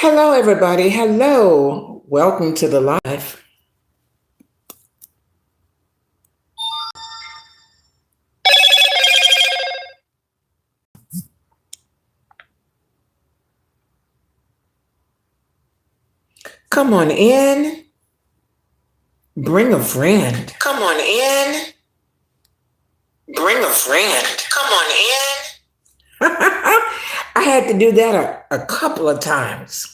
Hello, everybody. Hello. Welcome to the live. Come on in. Bring a friend. Come on in. Bring a friend. Come on in. I had to do that a couple of times.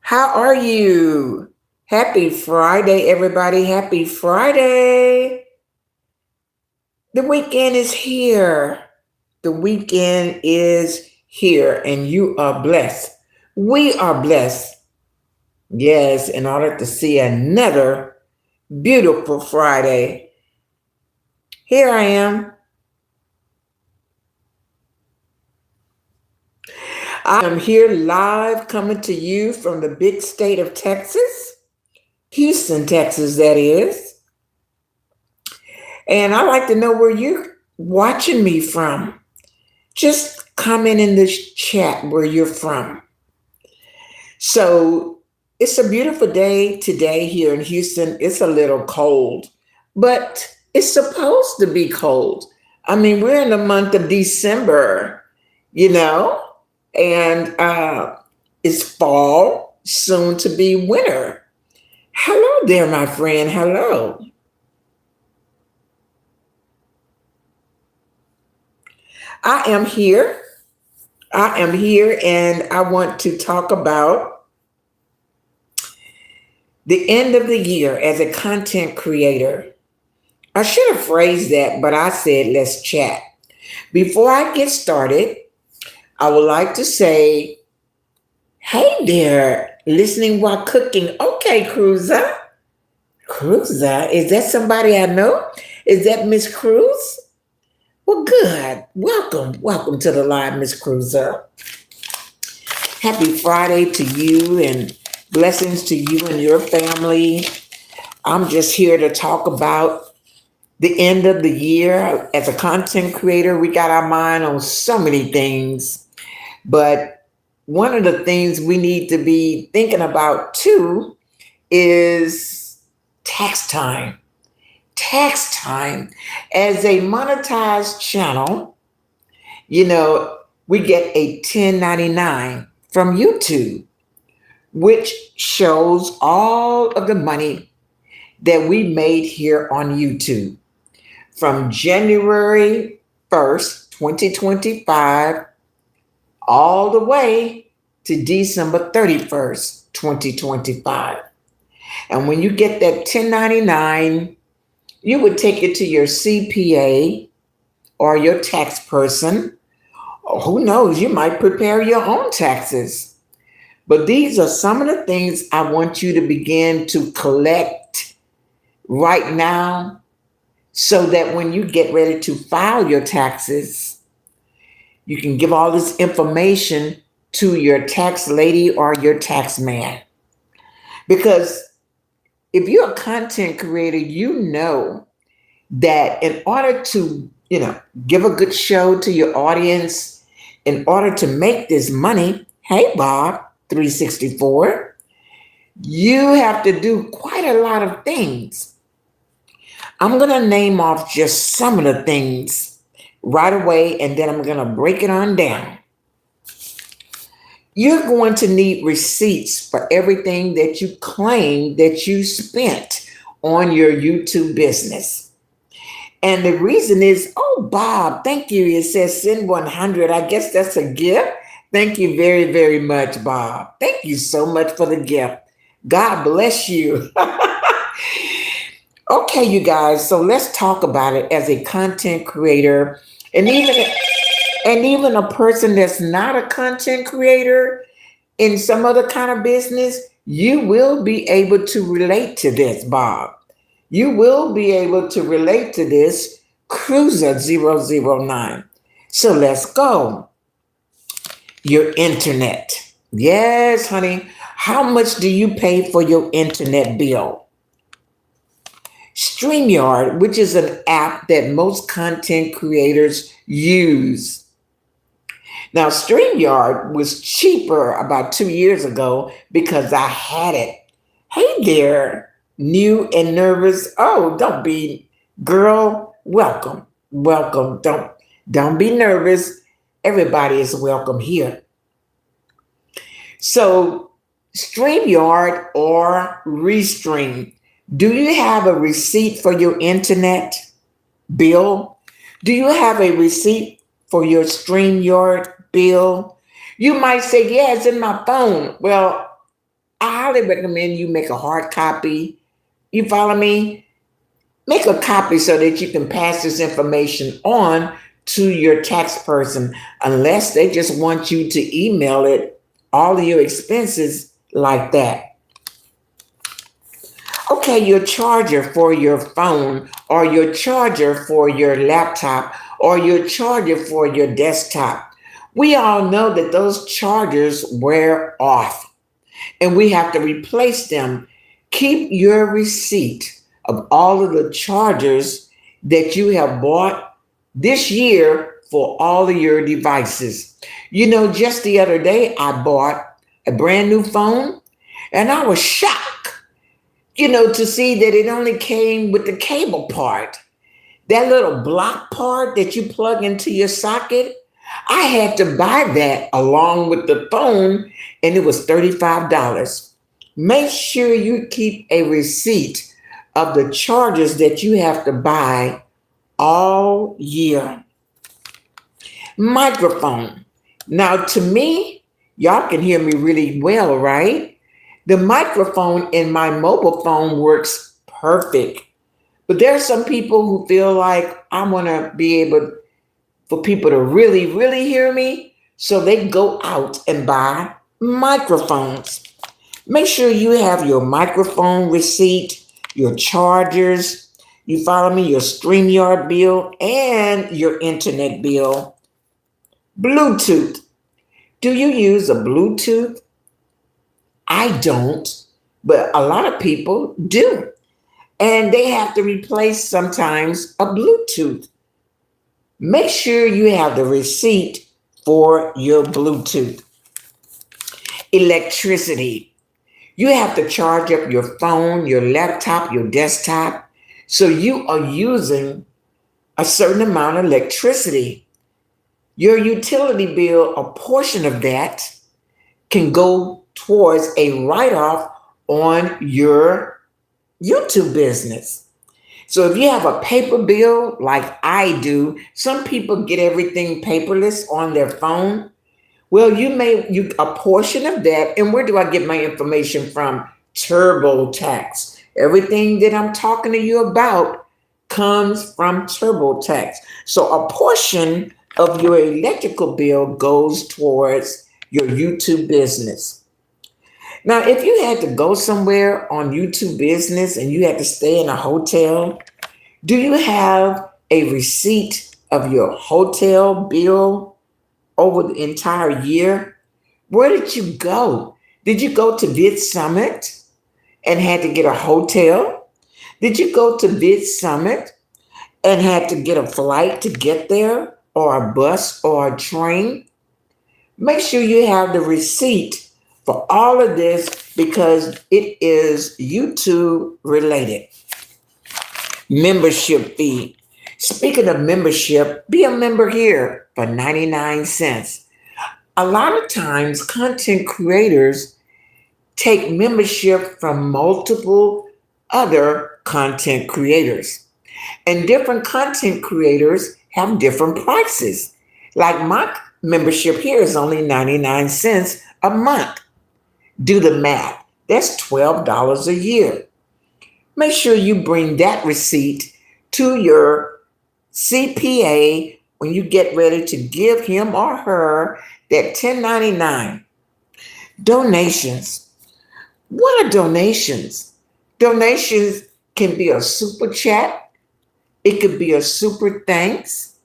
How are you? Happy Friday, everybody. Happy Friday. The weekend is here. The weekend is here, and you are blessed. We are blessed. Yes, in order to see another beautiful Friday. Here I am. I am here live coming to you from the big state of Texas, Houston, Texas, that is. And I'd like to know where you're watching me from. Just comment in this chat where you're from. So it's a beautiful day today here in Houston. It's a little cold, but it's supposed to be cold. I mean, we're in the month of December, and it's fall, soon to be winter. Hello there, my friend. Hello. I am here. And I want to talk about the end of the year as a content creator. I should have phrased that, but I said, let's chat. Before I get started, I would like to say, hey there, listening while cooking. Okay, Cruiser. Cruiser, is that somebody I know? Is that Miss Cruz? Well, good. Welcome to the live, Miss Cruiser. Happy Friday to you and blessings to you and your family. I'm just here to talk about the end of the year. As a content creator, we got our mind on so many things. But one of the things we need to be thinking about too is tax time. Tax time. As a monetized channel, we get a 1099 from YouTube, which shows all of the money that we made here on YouTube from January 1st, 2025, all the way to December 31st, 2025. And when you get that 1099, you would take it to your CPA or your tax person. Or who knows, you might prepare your own taxes. But these are some of the things I want you to begin to collect right now so that when you get ready to file your taxes, you can give all this information to your tax lady or your tax man. Because if you're a content creator, you know that in order to, give a good show to your audience, in order to make this money, hey, Bob, 364, you have to do quite a lot of things. I'm going to name off just some of the things right away, and then I'm going to break it on down. You're going to need receipts for everything that you claim that you spent on your YouTube business. And the reason is, oh, Bob, thank you. It says send 100. I guess that's a gift. Thank you very, very much, Bob. Thank you so much for the gift. God bless you. Okay, you guys, so let's talk about it as a content creator and even a person that's not a content creator in some other kind of business. You will be able to relate to this, Bob. You will be able to relate to this, Cruiser 009. So let's go. Your internet. Yes, honey. How much do you pay for your internet bill? StreamYard, which is an app that most content creators use. Now, StreamYard was cheaper about 2 years ago because I had it. Hey there, new and nervous. Oh, don't be, girl. Welcome, welcome. Don't be nervous. Everybody is welcome here. So, StreamYard or Restream. Do you have a receipt for your internet bill? Do you have a receipt for your StreamYard bill? You might say, yeah, it's in my phone. Well, I highly recommend you make a hard copy. You follow me? Make a copy so that you can pass this information on to your tax person, unless they just want you to email it, all of your expenses like that. Okay, your charger for your phone, or your charger for your laptop, or your charger for your desktop. We all know that those chargers wear off and we have to replace them. Keep your receipt of all of the chargers that you have bought this year for all of your devices. You know, just the other day, I bought a brand new phone and I was shocked, to see that it only came with the cable part. That little block part that you plug into your socket, I had to buy that along with the phone, and it was $35. Make sure you keep a receipt of the charges that you have to buy all year. Microphone. Now, to me, y'all can hear me really well, right? The microphone in my mobile phone works perfect. But there are some people who feel like I want to be able for people to really, really hear me. So they go out and buy microphones. Make sure you have your microphone receipt, your chargers, you follow me, your StreamYard bill, and your internet bill. Bluetooth. Do you use a Bluetooth? I don't, but a lot of people do. And they have to replace sometimes a Bluetooth. Make sure you have the receipt for your Bluetooth. Electricity. You have to charge up your phone, your laptop, your desktop. So you are using a certain amount of electricity. Your utility bill, a portion of that can go towards a write-off on your YouTube business. So if you have a paper bill like I do, some people get everything paperless on their phone. Well, you a portion of that, and where do I get my information from? TurboTax. Everything that I'm talking to you about comes from TurboTax. So a portion of your electrical bill goes towards your YouTube business. Now, if you had to go somewhere on YouTube business and you had to stay in a hotel, do you have a receipt of your hotel bill over the entire year? Where did you go? Did you go to Vid Summit and had to get a hotel? Did you go to Vid Summit and had to get a flight to get there, or a bus or a train? Make sure you have the receipt for all of this because it is YouTube related. Membership fee. Speaking of membership, be a member here for 99 cents. A lot of times, content creators take membership from multiple other content creators. And different content creators have different prices. Like my membership here is only 99 cents a month. Do the math. That's $12 a year. Make sure you bring that receipt to your CPA when you get ready to give him or her that 1099. Donations. What are donations? Donations can be a super chat. It could be a super thanks.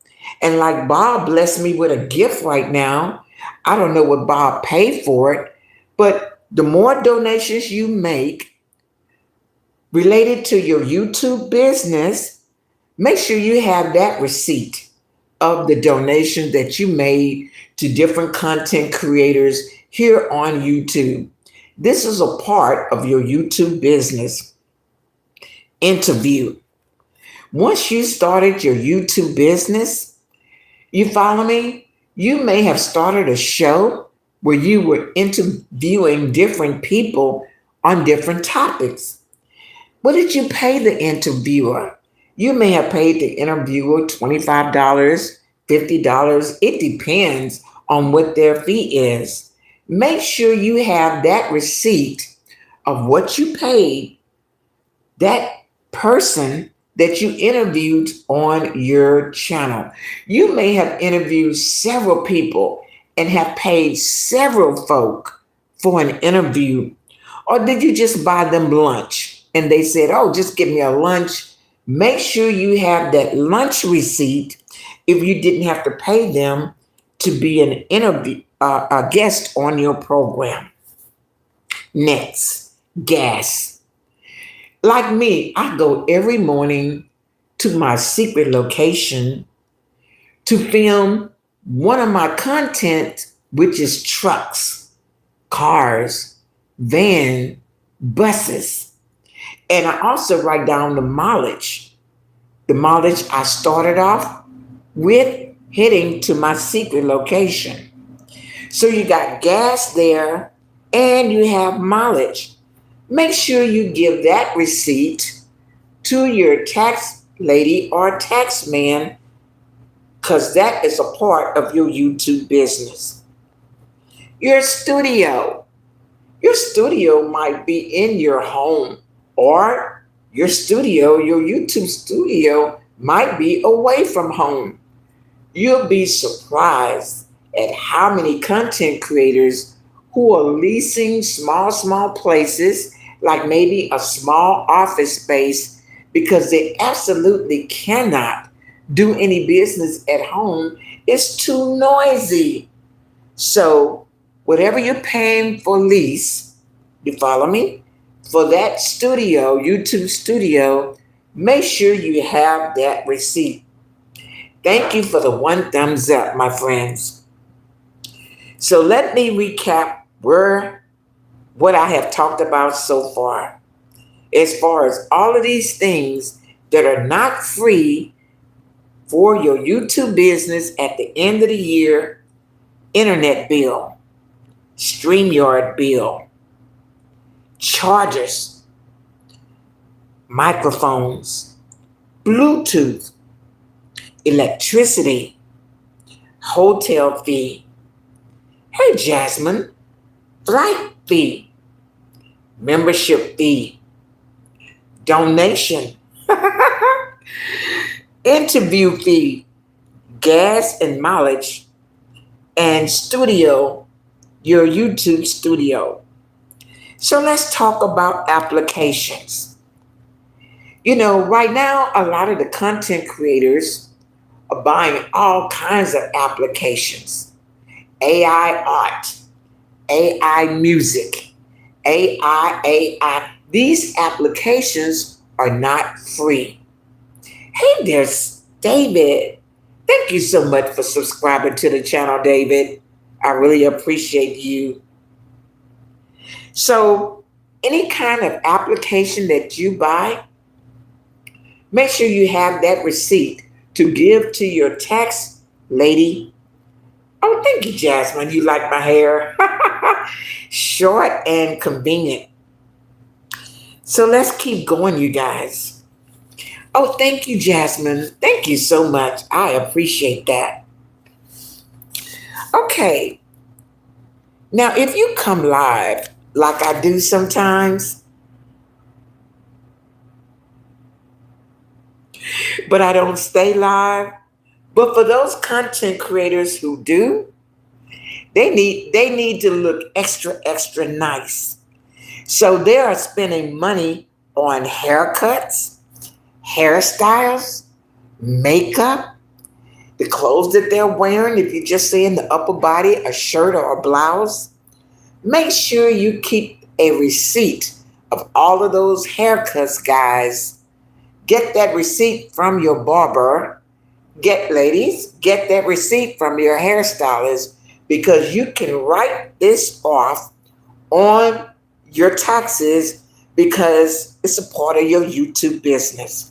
And like Bob blessed me with a gift right now. I don't know what Bob paid for it, but the more donations you make related to your YouTube business, make sure you have that receipt of the donations that you made to different content creators here on YouTube. This is a part of your YouTube business interview. Once you started your YouTube business, you follow me? You may have started a show where you were interviewing different people on different topics. What did you pay the interviewer? You may have paid the interviewer $25, $50. It depends on what their fee is. Make sure you have that receipt of what you paid that person that you interviewed on your channel. You may have interviewed several people and have paid several folk for an interview. Or did you just buy them lunch and they said, oh, just give me a lunch? Make sure you have that lunch receipt if you didn't have to pay them to be an interview, a guest on your program. Next, gas. Like me, I go every morning to my secret location to film one of my content, which is trucks, cars, van, buses. And I also write down the mileage. The mileage I started off with heading to my secret location. So you got gas there and you have mileage. Make sure you give that receipt to your tax lady or tax man, because that is a part of your YouTube business. Your studio. Your studio might be in your home, or your YouTube studio might be away from home. You'll be surprised at how many content creators who are leasing small places, like maybe a small office space, because they absolutely cannot do any business at home. It's too noisy. So whatever you're paying for lease, you follow me? For that studio, YouTube studio, make sure you have that receipt. Thank you for the one thumbs up, my friends. So let me recap what I have talked about so far. As far as all of these things that are not free for your YouTube business at the end of the year: internet bill, StreamYard bill, chargers, microphones, Bluetooth, electricity, hotel fee. Hey, Jasmine, flight fee, membership fee, donation, interview fee, gas and mileage, and studio, your YouTube studio. So let's talk about applications. Right now, a lot of the content creators are buying all kinds of applications. AI art, AI music, AI. These applications are not free. Hey, there's David. Thank you so much for subscribing to the channel, David. I really appreciate you. So, any kind of application that you buy, make sure you have that receipt to give to your tax lady. Oh, thank you, Jasmine. You like my hair? Short and convenient. So let's keep going, you guys. Oh, thank you, Jasmine. Thank you so much. I appreciate that. Okay. Now, if you come live, like I do sometimes, but I don't stay live, but for those content creators who do, they need to look extra nice. So they are spending money on haircuts, hairstyles, makeup, the clothes that they're wearing. If you just say in the upper body, a shirt or a blouse, make sure you keep a receipt of all of those haircuts, guys. Get that receipt from your barber Get that receipt from your hairstylist because you can write this off on your taxes because it's a part of your YouTube business.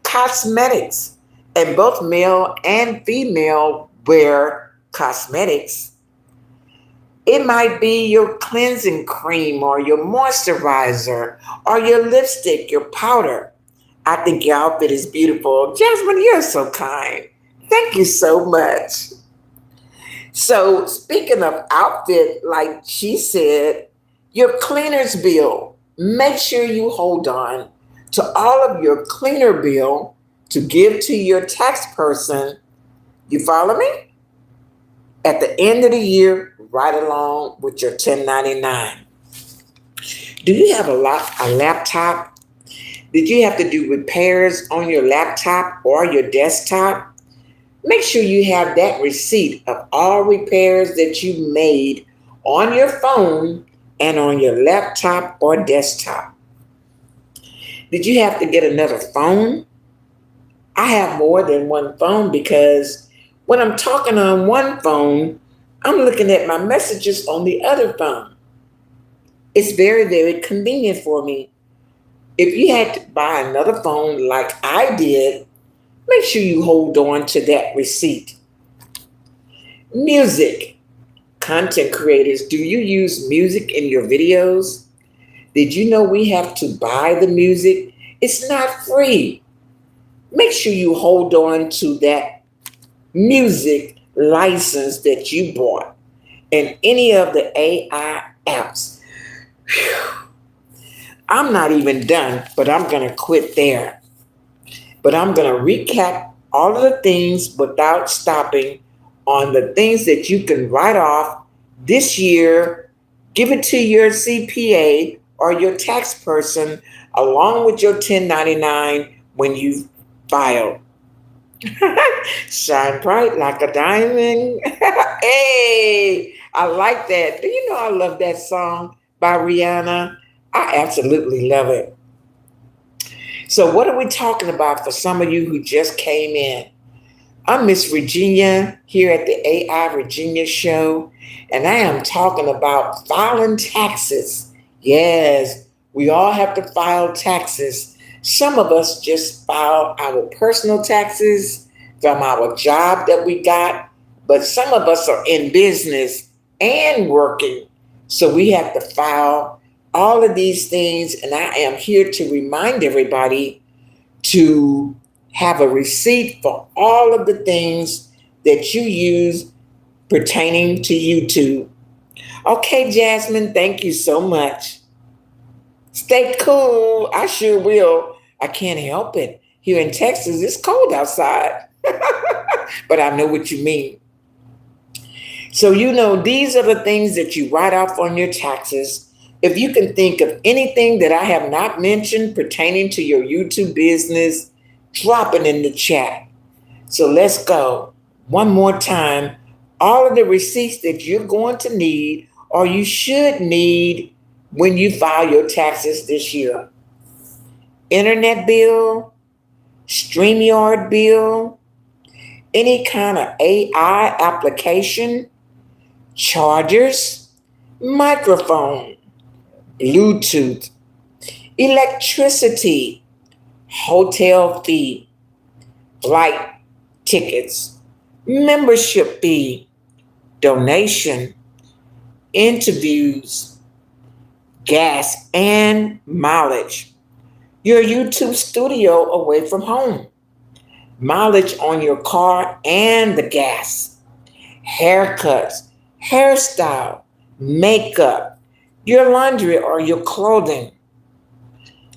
Cosmetics, and both male and female wear cosmetics. It might be your cleansing cream or your moisturizer or your lipstick, your powder. I think your outfit is beautiful. Jasmine, you're so kind. Thank you so much. So, speaking of outfit, like she said, your cleaner's bill, make sure you hold on to all of your cleaner bill to give to your tax person. You follow me? At the end of the year, right along with your 1099. Do you have a laptop? Did you have to do repairs on your laptop or your desktop? Make sure you have that receipt of all repairs that you made on your phone and on your laptop or desktop. Did you have to get another phone? I have more than one phone because when I'm talking on one phone, I'm looking at my messages on the other phone. It's very, very convenient for me. If you had to buy another phone like I did, make sure you hold on to that receipt. Music. Content creators, do you use music in your videos? Did you know we have to buy the music? It's not free. Make sure you hold on to that music license that you bought and any of the AI apps. Whew. I'm not even done, but I'm going to quit there. But I'm going to recap all of the things without stopping on the things that you can write off this year, give it to your CPA or your tax person along with your 1099 when you file. Shine bright like a diamond. Hey, I like that. Do you know I love that song by Rihanna? I absolutely love it. So, what are we talking about for some of you who just came in? I'm Miss Virginia here at the AI Virginia Show, and I am talking about filing taxes. Yes, we all have to file taxes. Some of us just file our personal taxes from our job that we got, but some of us are in business and working. So we have to file all of these things, and I am here to remind everybody to have a receipt for all of the things that you use pertaining to YouTube. Okay, Jasmine, thank you so much. Stay cool. I sure will. I can't help it. Here in Texas, it's cold outside. But I know what you mean. So, these are the things that you write off on your taxes. If you can think of anything that I have not mentioned pertaining to your YouTube business, drop it in the chat. So let's go. One more time. All of the receipts that you're going to need or you should need when you file your taxes this year. Internet bill, StreamYard bill, any kind of AI application, chargers, microphone, Bluetooth, electricity, hotel fee, flight tickets, membership fee, donation, interviews, gas and mileage, your YouTube studio away from home, mileage on your car and the gas, haircuts, hairstyle, makeup, your laundry or your clothing,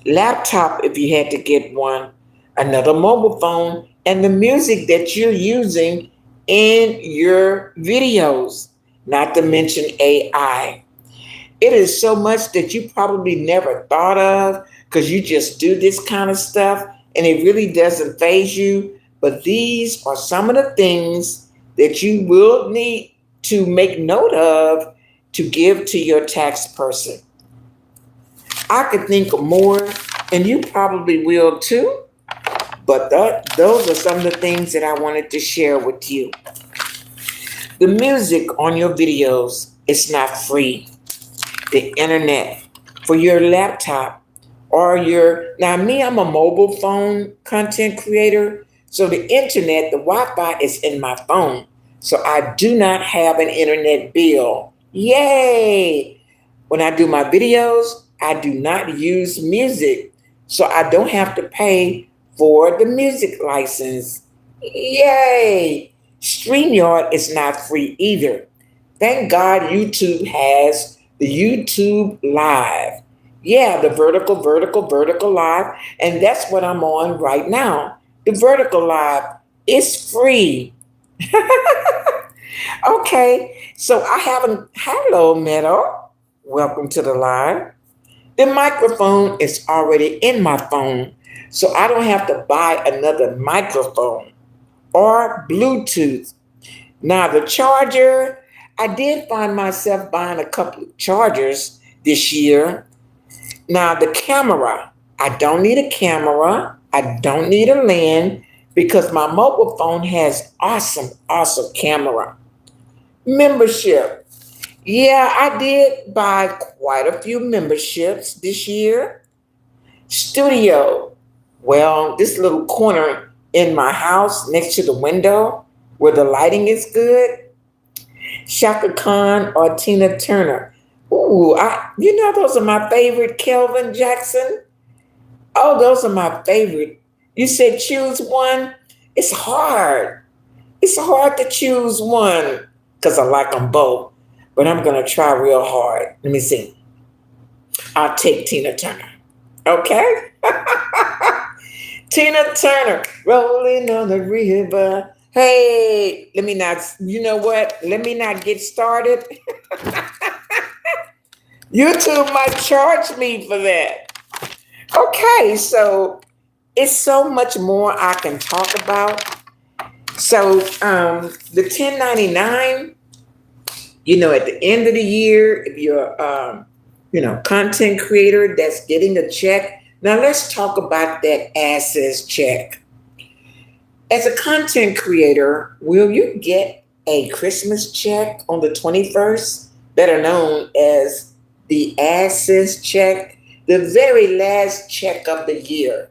laptop if you had to get one, another mobile phone, and the music that you're using in your videos, not to mention AI. It is so much that you probably never thought of because you just do this kind of stuff and it really doesn't faze you. But these are some of the things that you will need to make note of to give to your tax person. I could think of more, and you probably will too, But those are some of the things that I wanted to share with you. The music on your videos is not free. The internet for your laptop or now me, I'm a mobile phone content creator. So the internet, the Wi-Fi is in my phone. So I do not have an internet bill. Yay! When I do my videos, I do not use music. So I don't have to pay for the music license. Yay! StreamYard is not free either. Thank God YouTube has the YouTube Live. Yeah, the vertical live. And that's what I'm on right now. The vertical live is free. Okay, so I haven't. Hello, Meadow. Welcome to the live. The microphone is already in my phone, so I don't have to buy another microphone or Bluetooth. Now, the charger, I did find myself buying a couple of chargers this year. Now, the camera, I don't need a camera. I don't need a lens because my mobile phone has awesome camera. Membership. Yeah, I did buy quite a few memberships this year. Studio. Well, this little corner in my house next to the window where the lighting is good. Shaka Khan or Tina Turner. Ooh, those are my favorite. Kelvin Jackson. Oh, those are my favorite. You said choose one. It's hard. It's hard to choose one because I like them both. But I'm going to try real hard. Let me see. I'll take Tina Turner. Okay? Tina Turner, rolling on the river. Hey, let me not, you know what? Let me not get started. YouTube might charge me for that. Okay, so it's so much more I can talk about. So the 1099, at the end of the year, if you're content creator that's getting a check. Now let's talk about that access check. As a content creator, will you get a Christmas check on the 21st, better known as the access check, the very last check of the year?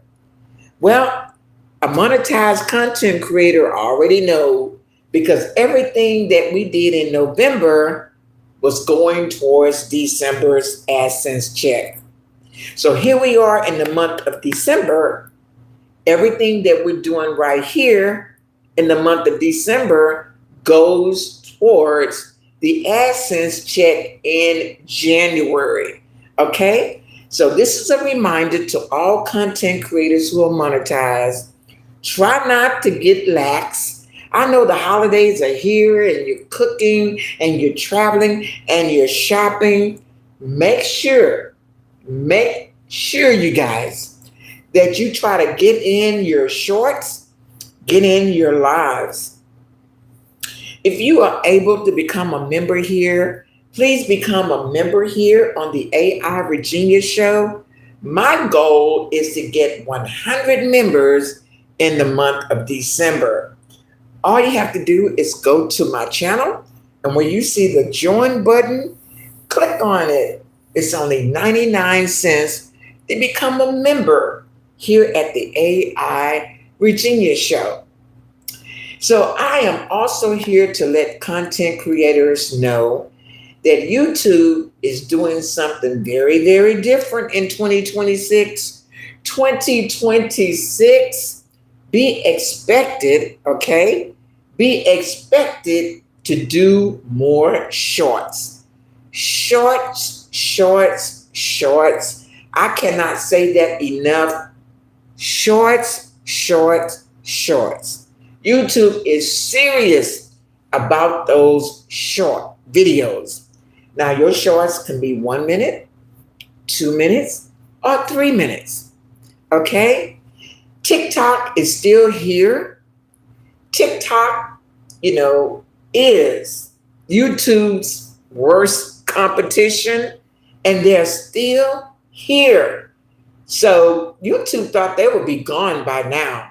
Well, a monetized content creator already know because everything that we did in November was going towards December's AdSense check. So here we are in the month of December. Everything that we're doing right here in the month of December goes towards the AdSense check in January. Okay? So this is a reminder to all content creators who are monetized. Try not to get lax. I know the holidays are here and you're cooking and you're traveling and you're shopping. Make sure, you guys, that you try to get in your shorts, get in your lives. If you are able to become a member here, please become a member here on the AI Virginia Show. My goal is to get 100 members in the month of December. All you have to do is go to my channel, and when you see the join button, click on it. It's only 99 cents to become a member here at the AI Virginia Show. So I am also here to let content creators know that YouTube is doing something very, very different in 2026. 2026. Be expected, okay? Be expected to do more shorts. Shorts. I cannot say that enough. Shorts. YouTube is serious about those short videos. Now, your shorts can be 1 minute, 2 minutes, or 3 minutes. Okay? TikTok is still here. TikTok, is YouTube's worst competition, and they're still here. So YouTube thought they would be gone by now.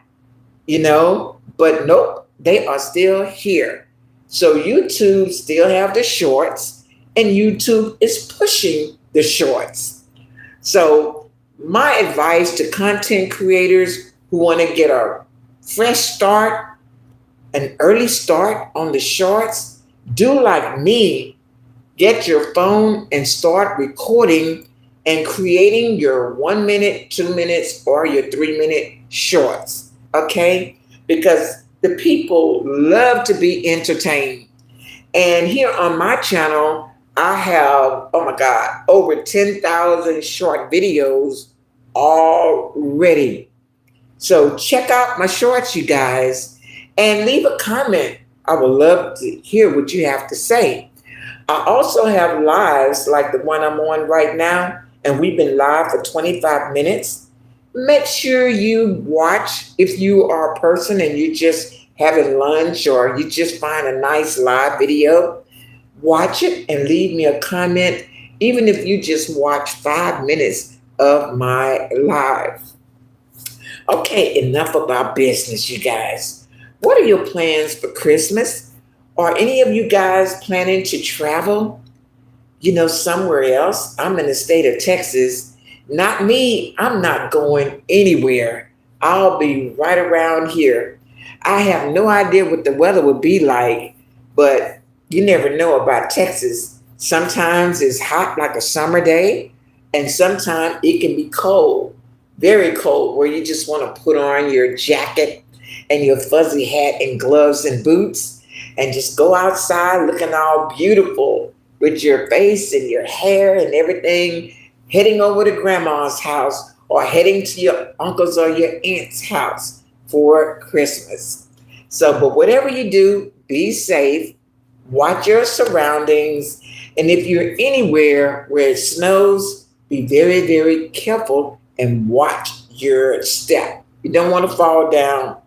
but nope, they are still here. So YouTube still have the shorts, and YouTube is pushing the shorts. So my advice to content creators who want to get a fresh start, an early start on the shorts, do like me. Get your phone and start recording and creating your 1 minute, 2 minutes, or your 3 minute shorts. Okay? Because the people love to be entertained. And here on my channel, I have, oh my God, over 10,000 short videos already. So check out my shorts, you guys, and leave a comment. I would love to hear what you have to say. I also have lives like the one I'm on right now, and we've been live for 25 minutes. Make sure you watch if you are a person and you just having lunch or you just find a nice live video. Watch it and leave me a comment, even if you just watch 5 minutes of my live. Okay, enough about business, you guys. What are your plans for Christmas? Are any of you guys planning to travel, somewhere else? I'm in the state of Texas. Not me. I'm not going anywhere. I'll be right around here. I have no idea what the weather would be like, but you never know about Texas. Sometimes it's hot like a summer day, and sometimes it can be cold, very cold, where you just want to put on your jacket and your fuzzy hat and gloves and boots and just go outside looking all beautiful with your face and your hair and everything, heading over to grandma's house or heading to your uncle's or your aunt's house for Christmas. So, but whatever you do, be safe, watch your surroundings, and if you're anywhere where it snows, be very, very careful and watch your step. You don't want to fall down.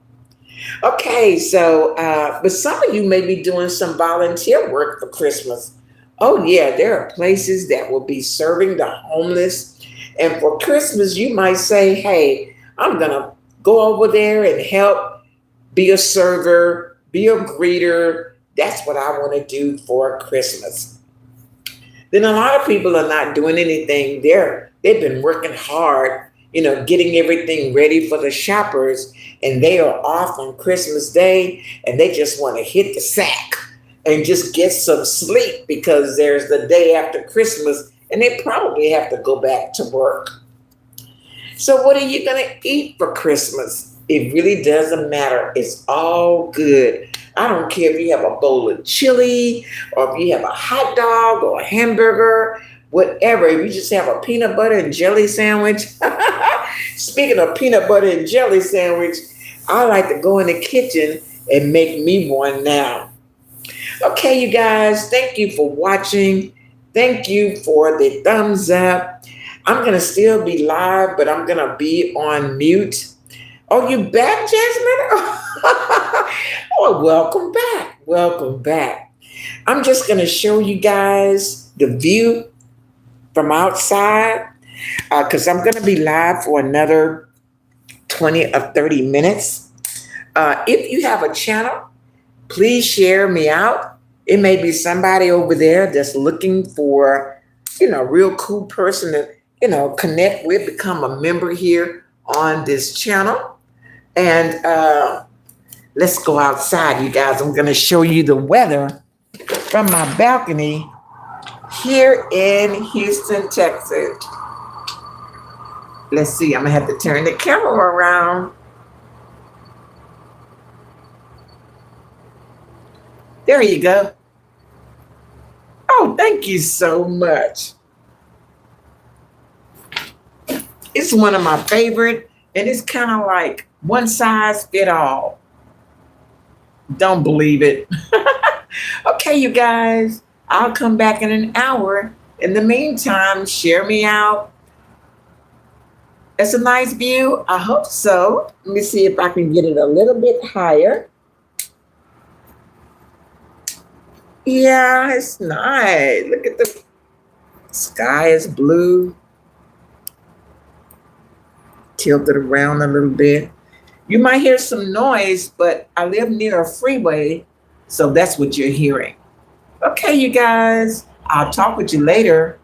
Okay, so, but some of you may be doing some volunteer work for Christmas. Oh, yeah, there are places that will be serving the homeless. And for Christmas, you might say, hey, I'm going to go over there and help be a server, be a greeter. That's what I want to do for Christmas. Then a lot of people are not doing anything there. They've been working hard, getting everything ready for the shoppers, and they are off on Christmas Day, and they just want to hit the sack and just get some sleep because there's the day after Christmas, and they probably have to go back to work. So what are you going to eat for Christmas? It really doesn't matter. It's all good. I don't care if you have a bowl of chili or if you have a hot dog or a hamburger, whatever. If you just have a peanut butter and jelly sandwich. Speaking of peanut butter and jelly sandwich, I like to go in the kitchen and make me one now. Okay, you guys, thank you for watching. Thank you for the thumbs up. I'm going to still be live, but I'm going to be on mute. Oh, you back, Jasmine? Oh, welcome back. Welcome back. I'm just going to show you guys the view from outside because I'm going to be live for another 20 or 30 minutes. If you have a channel, please share me out. It may be somebody over there that's looking for, a real cool person to, connect with, become a member here on this channel. And let's go outside, you guys. I'm going to show you the weather from my balcony here in Houston, Texas. Let's see. I'm going to have to turn the camera around. There you go. Oh, thank you so much. It's one of my favorite, and it's kind of like one size fit all. Don't believe it. Okay, you guys, I'll come back in an hour. In the meantime, share me out. It's a nice view. I hope so. Let me see if I can get it a little bit higher. Yeah, it's nice. Look at the sky is blue. Tilt it around a little bit. You might hear some noise, but I live near a freeway, so that's what you're hearing. Okay, you guys, I'll talk with you later.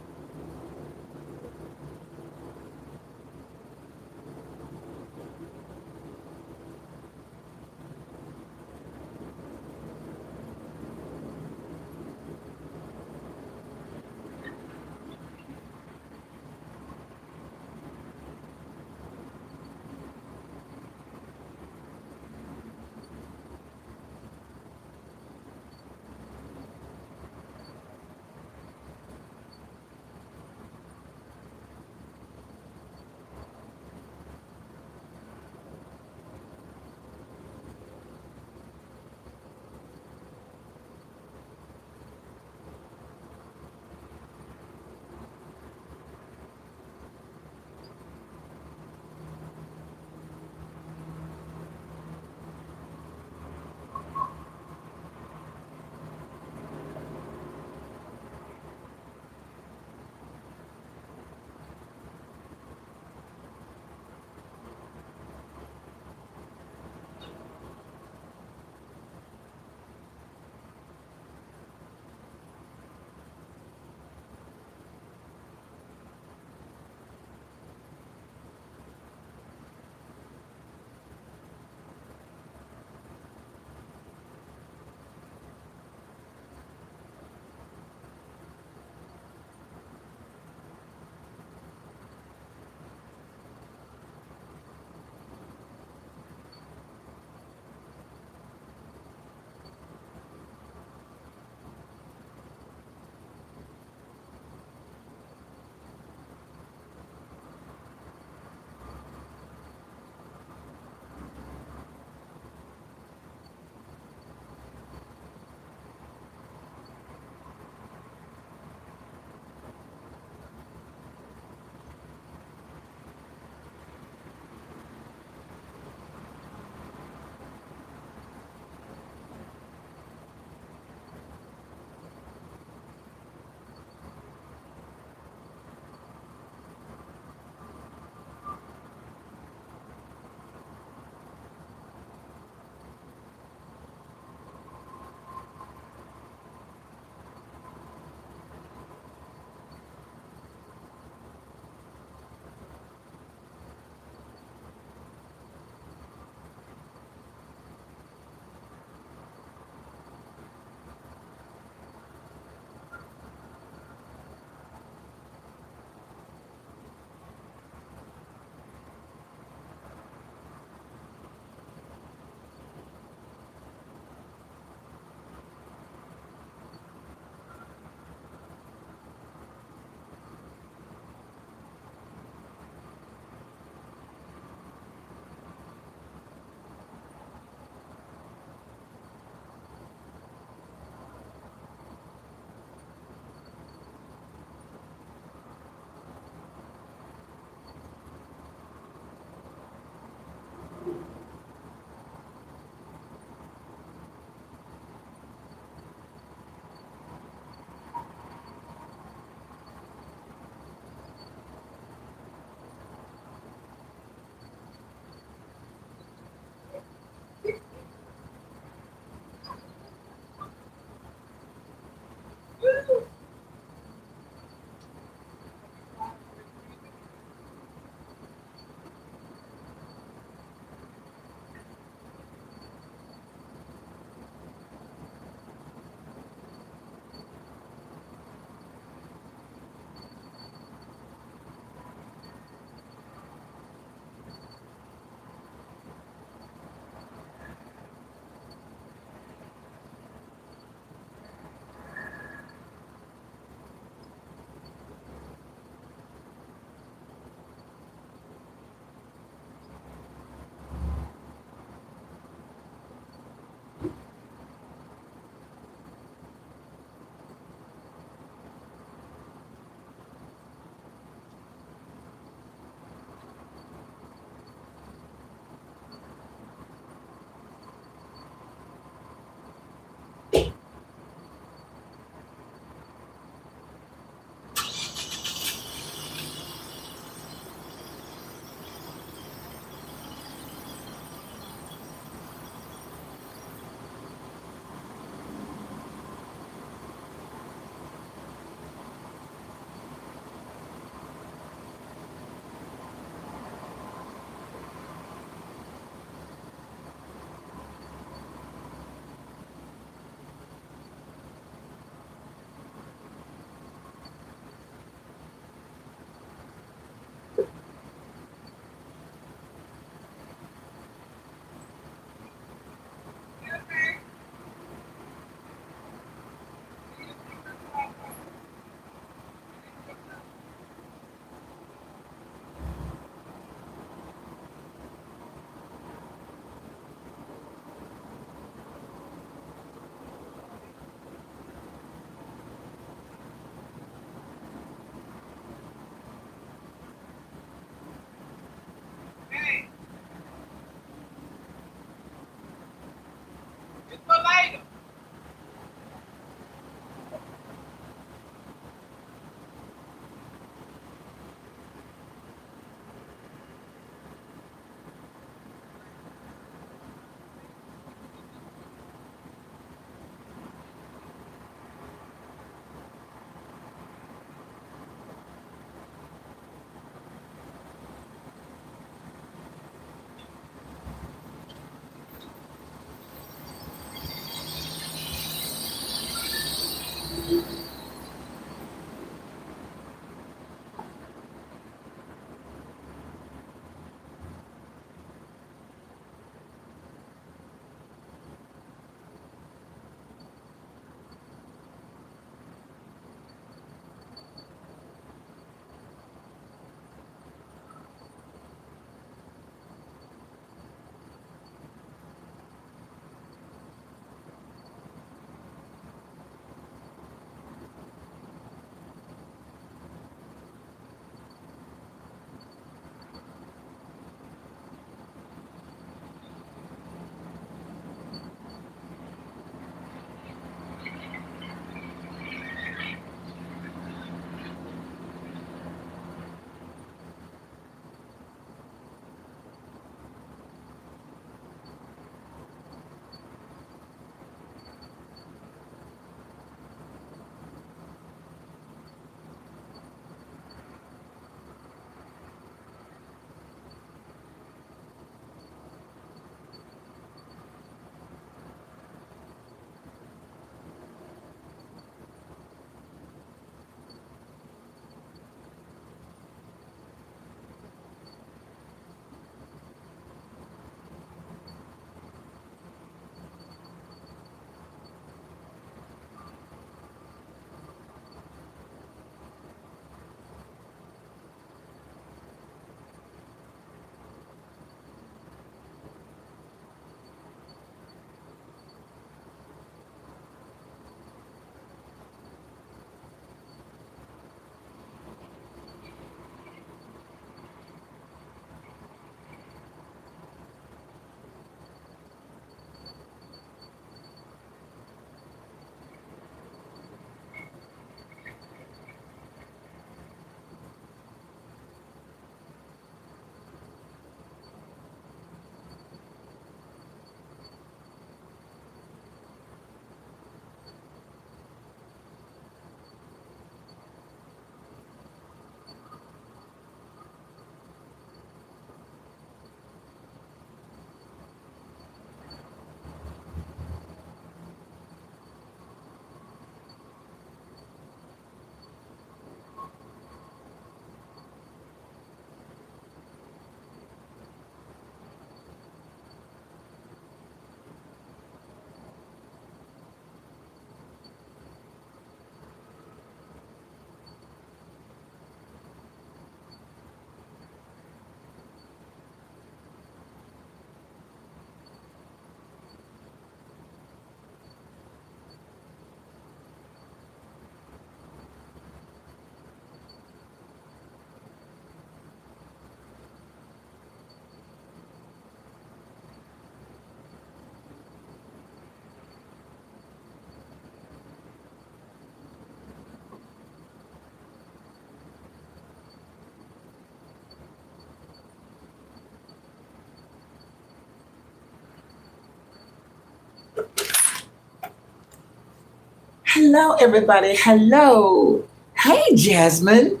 Hello, everybody. Hello. Hey, Jasmine.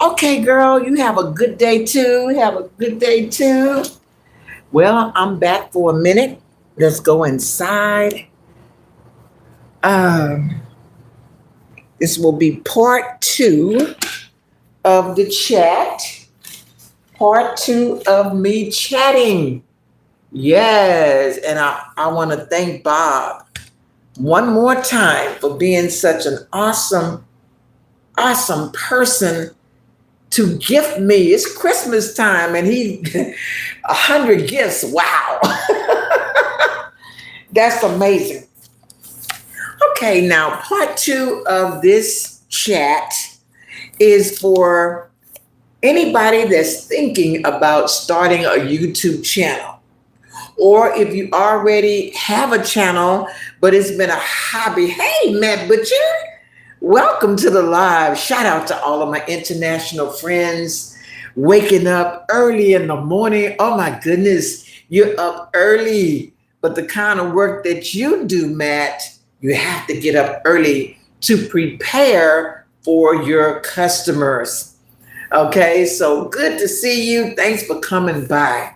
Okay, girl, you have a good day too. Have a good day too. Well, I'm back for a minute. Let's go inside. Um, this will be part two of the chat. Part two of me chatting. Yes, and I want to thank Bob one more time for being such an awesome person to gift me. It's Christmas time and he 100 gifts. Wow. That's amazing. Okay, now part two of this chat is for anybody that's thinking about starting a YouTube channel. Or if you already have a channel, but it's been a hobby. Hey, Matt Butcher, welcome to the live. Shout out to all of my international friends waking up early in the morning. Oh my goodness, you're up early. But the kind of work that you do, Matt, you have to get up early to prepare for your customers. Okay, so good to see you. Thanks for coming by.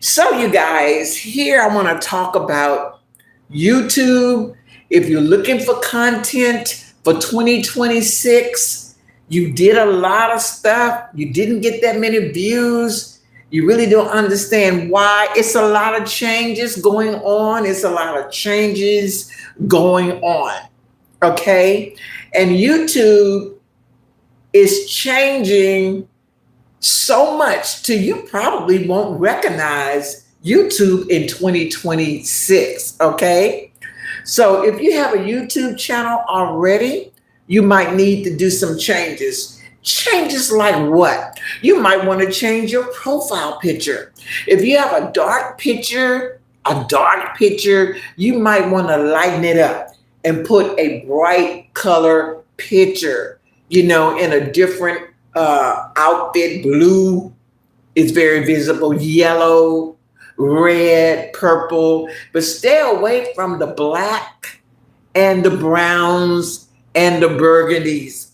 So, you guys, here I want to talk about YouTube. If you're looking for content for 2026, you did a lot of stuff, you didn't get that many views, you really don't understand why. It's a lot of changes going on. Okay? And YouTube is changing so much till you probably won't recognize YouTube in 2026, okay? So if you have a YouTube channel already, you might need to do some changes. Changes like what? You might want to change your profile picture. If you have a dark picture, you might want to lighten it up and put a bright color picture, in a different outfit. Blue is very visible, yellow, red, purple, but stay away from the black and the browns and the burgundies.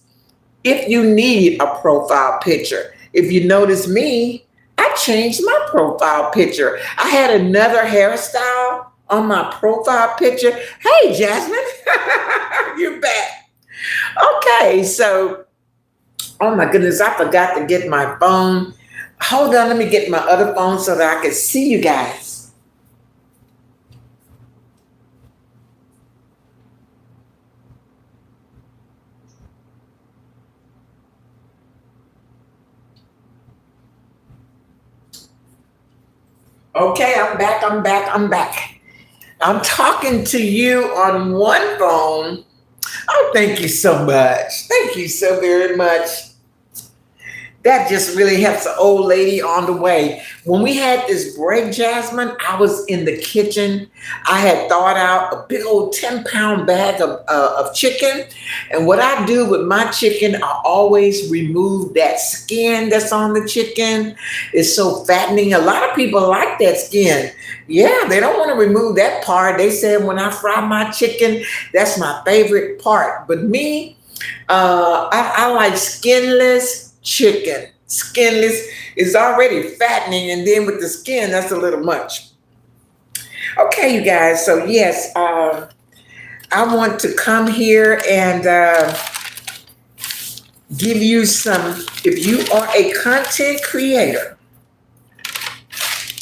If you need a profile picture, if you notice me, I changed my profile picture. I had another hairstyle on my profile picture. Hey, Jasmine, you're back. Okay, so oh my goodness, I forgot to get my phone. Hold on, let me get my other phone so that I can see you guys. Okay, I'm back. I'm talking to you on one phone. Oh, thank you so much. Thank you so very much. That just really helps the old lady on the way. When we had this break, Jasmine, I was in the kitchen. I had thawed out a big old 10-pound bag of chicken. And what I do with my chicken, I always remove that skin that's on the chicken. It's so fattening. A lot of people like that skin. Yeah, they don't want to remove that part. They said when I fry my chicken, that's my favorite part. But me, I like skinless chicken. Skinless is already fattening, and then with the skin, that's a little much. Okay, you guys. So yes, I want to come here and give you some. If you are a content creator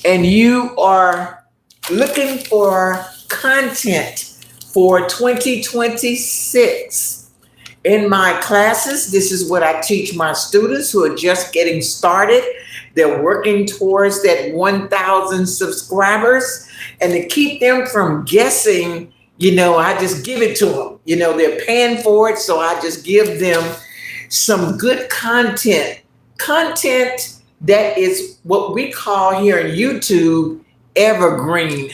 and you are looking for content for 2026. In my classes, this is what I teach my students who are just getting started. They're working towards that 1,000 subscribers. And to keep them from guessing, I just give it to them. They're paying for it, so I just give them some good content. Content that is what we call here in YouTube evergreen.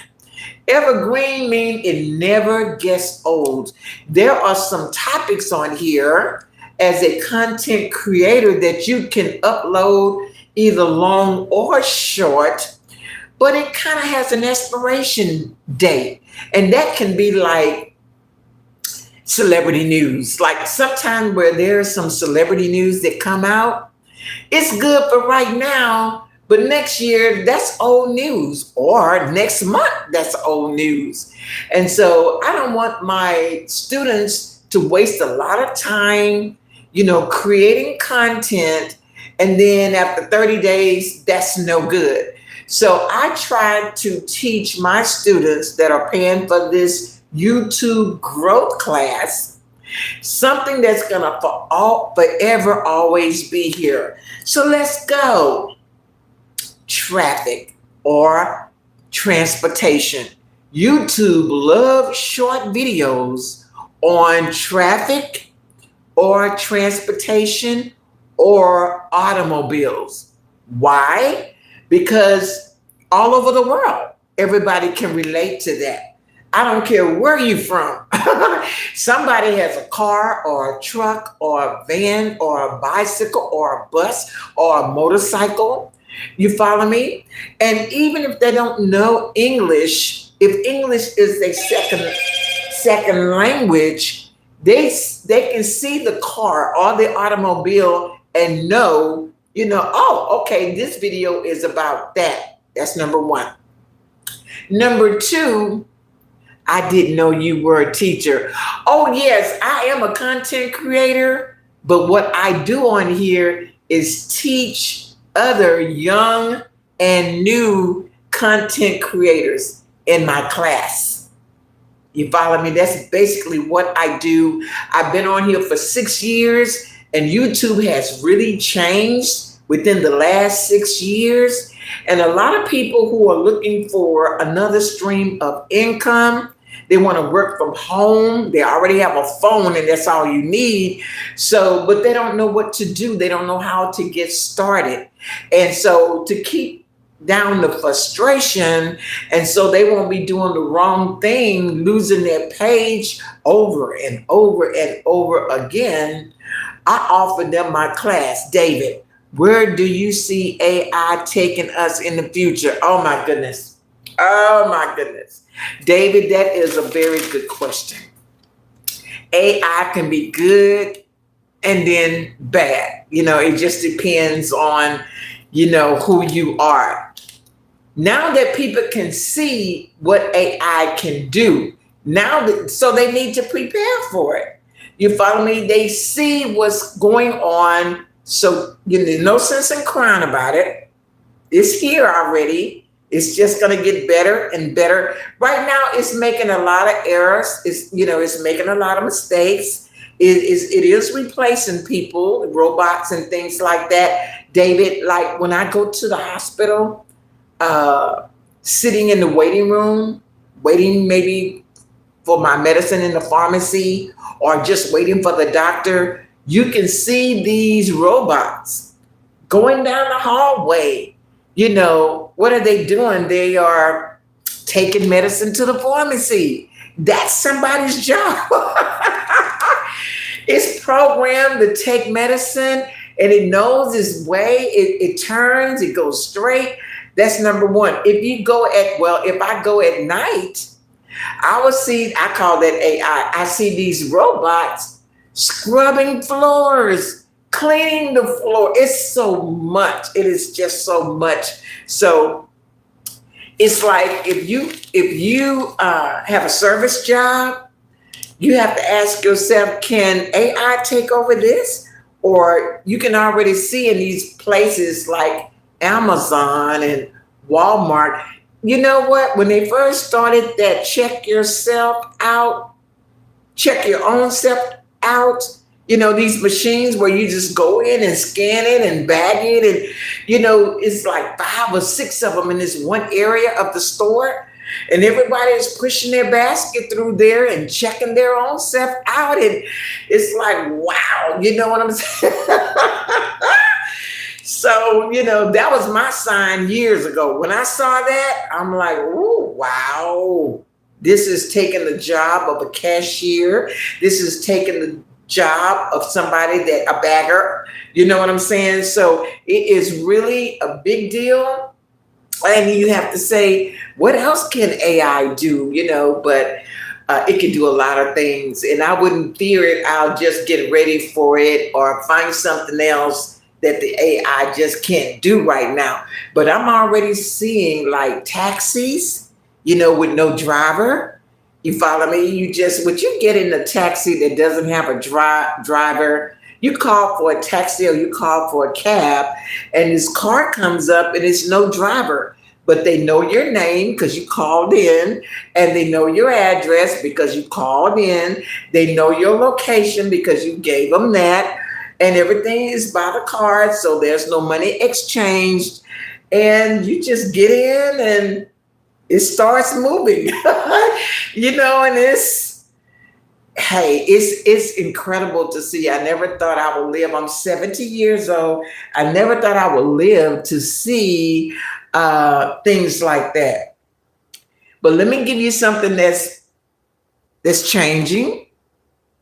Evergreen means it never gets old. There are some topics on here as a content creator that you can upload either long or short, but it kind of has an expiration date. And that can be like celebrity news. Like sometimes where there's some celebrity news that come out, it's good for right now, but next year that's old news, or next month that's old news. And so I don't want my students to waste a lot of time, creating content, and then after 30 days, that's no good. So I try to teach my students that are paying for this YouTube growth class something that's gonna forever always be here. So let's go. Traffic or transportation. YouTube loves short videos on traffic or transportation or automobiles. Why? Because all over the world, everybody can relate to that. I don't care where you're from. Somebody has a car or a truck or a van or a bicycle or a bus or a motorcycle. You follow me? And even if they don't know English, if English is a second language, they can see the car or the automobile and know, oh, okay, this video is about that. That's number one. Number two, I didn't know you were a teacher. Oh, yes, I am a content creator, but what I do on here is teach other young and new content creators in my class. You follow me? That's basically what I do. I've been on here for 6 years, and YouTube has really changed within the last 6 years. And a lot of people who are looking for another stream of income, they want to work from home. They already have a phone and that's all you need. So, but they don't know what to do. They don't know how to get started. And so to keep down the frustration, and so they won't be doing the wrong thing, losing their page over and over and over again, I offer them my class. David, where do you see AI taking us in the future? Oh my goodness. Oh my goodness. David, that is a very good question. AI can be good and then bad. It just depends on, who you are. Now that people can see what AI can do, so they need to prepare for it. You follow me? They see what's going on. So there's no sense in crying about it. It's here already. It's just going to get better and better. Right now, it's making a lot of errors. It's making a lot of mistakes. It is replacing people, robots and things like that. David, like when I go to the hospital, sitting in the waiting room, waiting maybe for my medicine in the pharmacy or just waiting for the doctor, you can see these robots going down the hallway. What are they doing? They are taking medicine to the pharmacy. That's somebody's job. It's programmed to take medicine and it knows its way. It turns, it goes straight. That's number one. If I go at night, I call that AI. I see these robots scrubbing floors, cleaning the floor. It's so much. It is just so much. So it's like if you have a service job, you have to ask yourself, can AI take over this? Or you can already see in these places like Amazon and Walmart. You know what? When they first started that check your own self out, these machines where you just go in and scan it and bag it. And, it's like 5 or 6 of them in this one area of the store. And everybody is pushing their basket through there and checking their own self out. And it's like, wow, you know what I'm saying? So, that was my sign years ago. When I saw that, I'm like, oh, wow. This is taking the job of a cashier. This is taking the job of a bagger. You know what I'm saying? So it is really a big deal. And you have to say, what else can AI do? But It can do a lot of things, and I wouldn't fear it. I'll just get ready for it or find something else that the AI just can't do right now. But I'm already seeing like taxis, with no driver. You follow me? Would you get in a taxi that doesn't have a driver? You call for a taxi or you call for a cab, and this car comes up and it's no driver, but they know your name because you called in, and they know your address because you called in. They know your location because you gave them that, and everything is by the card, so there's no money exchanged. And you just get in and it starts moving, and it's incredible to see. I never thought I would live. I'm 70 years old. I never thought I would live to see things like that. But let me give you something that's changing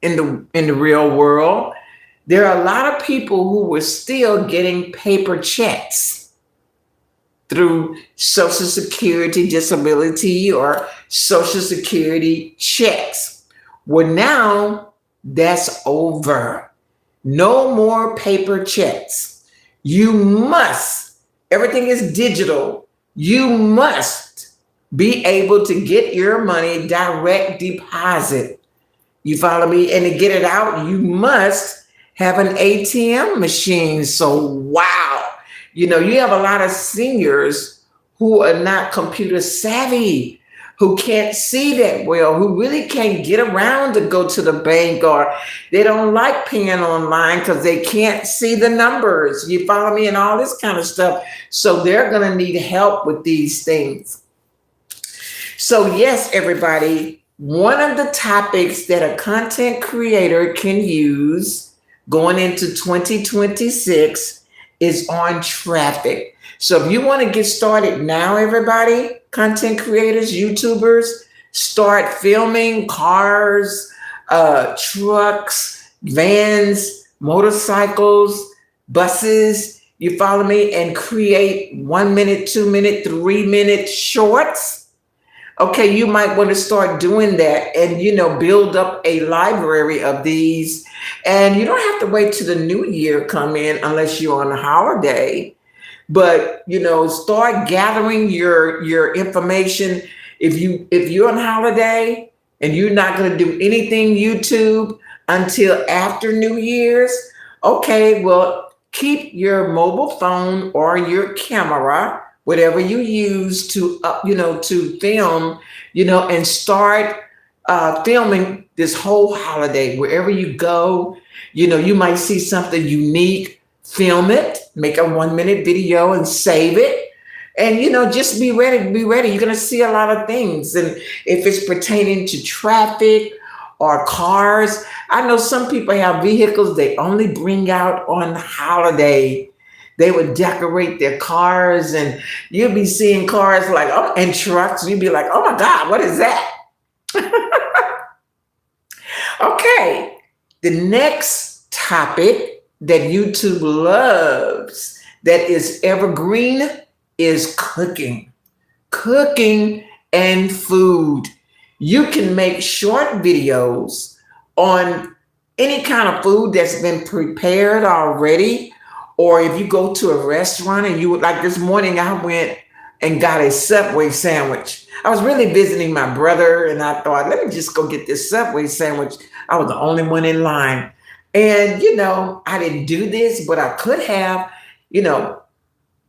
in the real world. There are a lot of people who were still getting paper checks through Social Security disability or Social Security checks. Well, now that's over. No more paper checks. Everything is digital. You must be able to get your money direct deposit. You follow me? And to get it out, you must have an ATM machine. So, wow. You have a lot of seniors who are not computer savvy, who can't see that well, who really can't get around to go to the bank, or they don't like paying online because they can't see the numbers. You follow me? And all this kind of stuff. So they're going to need help with these things. So yes, everybody, one of the topics that a content creator can use going into 2026 is on traffic. So if you want to get started now, everybody, content creators, YouTubers, start filming cars, trucks, vans, motorcycles, buses, you follow me, and create 1 minute, 2 minute, 3 minute shorts. Okay, you might want to start doing that and, build up a library of these. And you don't have to wait till the new year come in unless you're on a holiday. But, start gathering your information. If you're on holiday and you're not going to do anything YouTube until after New Year's, okay, well, keep your mobile phone or your camera, whatever you use to film, and start filming this whole holiday. Wherever you go, you might see something unique, film it, make a 1 minute video and save it. And, just be ready. You're going to see a lot of things. And if it's pertaining to traffic or cars, I know some people have vehicles they only bring out on holiday. They would decorate their cars, and you'll be seeing cars and trucks. You'd be like, oh my God, what is that? Okay, the next topic that YouTube loves that is evergreen is cooking. Cooking and food. You can make short videos on any kind of food that's been prepared already. Or if you go to a restaurant and like this morning, I went and got a Subway sandwich. I was really visiting my brother, and I thought, let me just go get this Subway sandwich. I was the only one in line. And, I didn't do this, but I could have,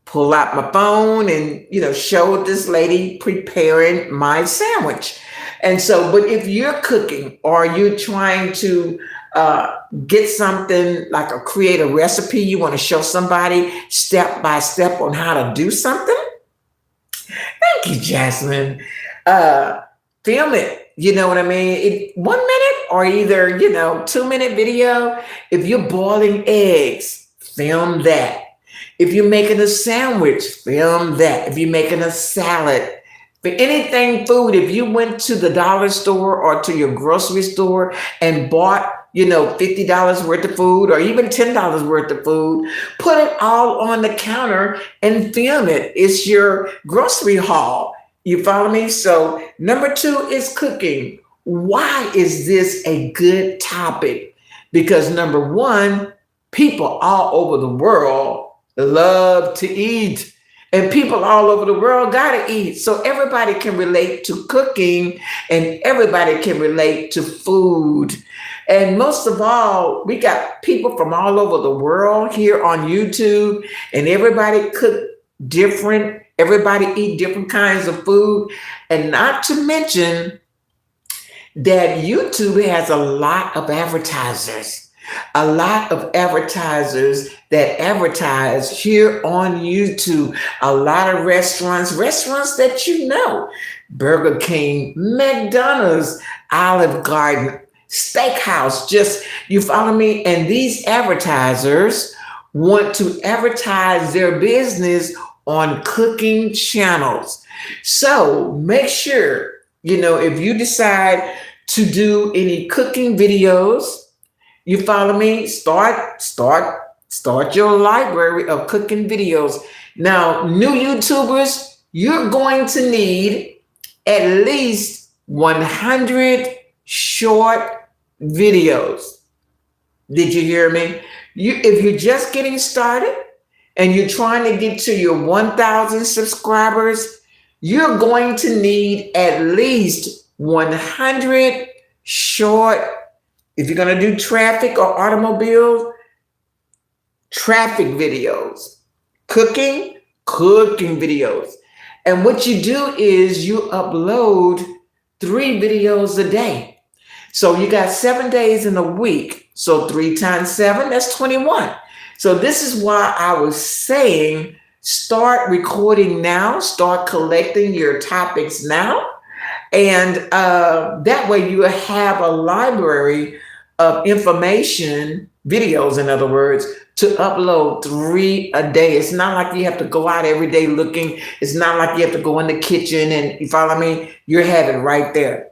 pull out my phone and, show this lady preparing my sandwich. And so, but if you're cooking or you're trying to get something create a recipe, you want to show somebody step by step on how to do something. Thank you, Jasmine. Film it. You know what I mean? 1 minute or either, 2 minute video. If you're boiling eggs, film that. If you're making a sandwich, film that. If you're making a salad, for anything food, if you went to the dollar store or to your grocery store and bought, $50 worth of food or even $10 worth of food, put it all on the counter and film it. It's your grocery haul. You follow me? So number 2 is cooking. Why is this a good topic? Because number one, people all over the world love to eat. And people all over the world gotta eat. So everybody can relate to cooking and everybody can relate to food. And most of all, we got people from all over the world here on YouTube, and everybody cook different, everybody eat different kinds of food. And not to mention that YouTube has a lot of advertisers. A lot of advertisers that advertise here on YouTube. A lot of restaurants that you know, Burger King, McDonald's, Olive Garden, Steakhouse, just, you follow me? And these advertisers want to advertise their business on cooking channels. So make sure, if you decide to do any cooking videos, you follow me? Start your library of cooking videos. Now, new YouTubers, you're going to need at least 100 short videos. Did you hear me? If you're just getting started and you're trying to get to your 1,000 subscribers, you're going to need at least 100 short. If you're going to do traffic or automobile, traffic videos, cooking videos. And what you do is you upload 3 videos a day. So you got 7 days in a week. So 3 times 7, that's 21. So this is why I was saying, start recording now, start collecting your topics now. And that way you have a library of information, videos, in other words, to upload 3 a day. It's not like you have to go out every day looking. It's not like you have to go in the kitchen and, you follow me? You have it right there.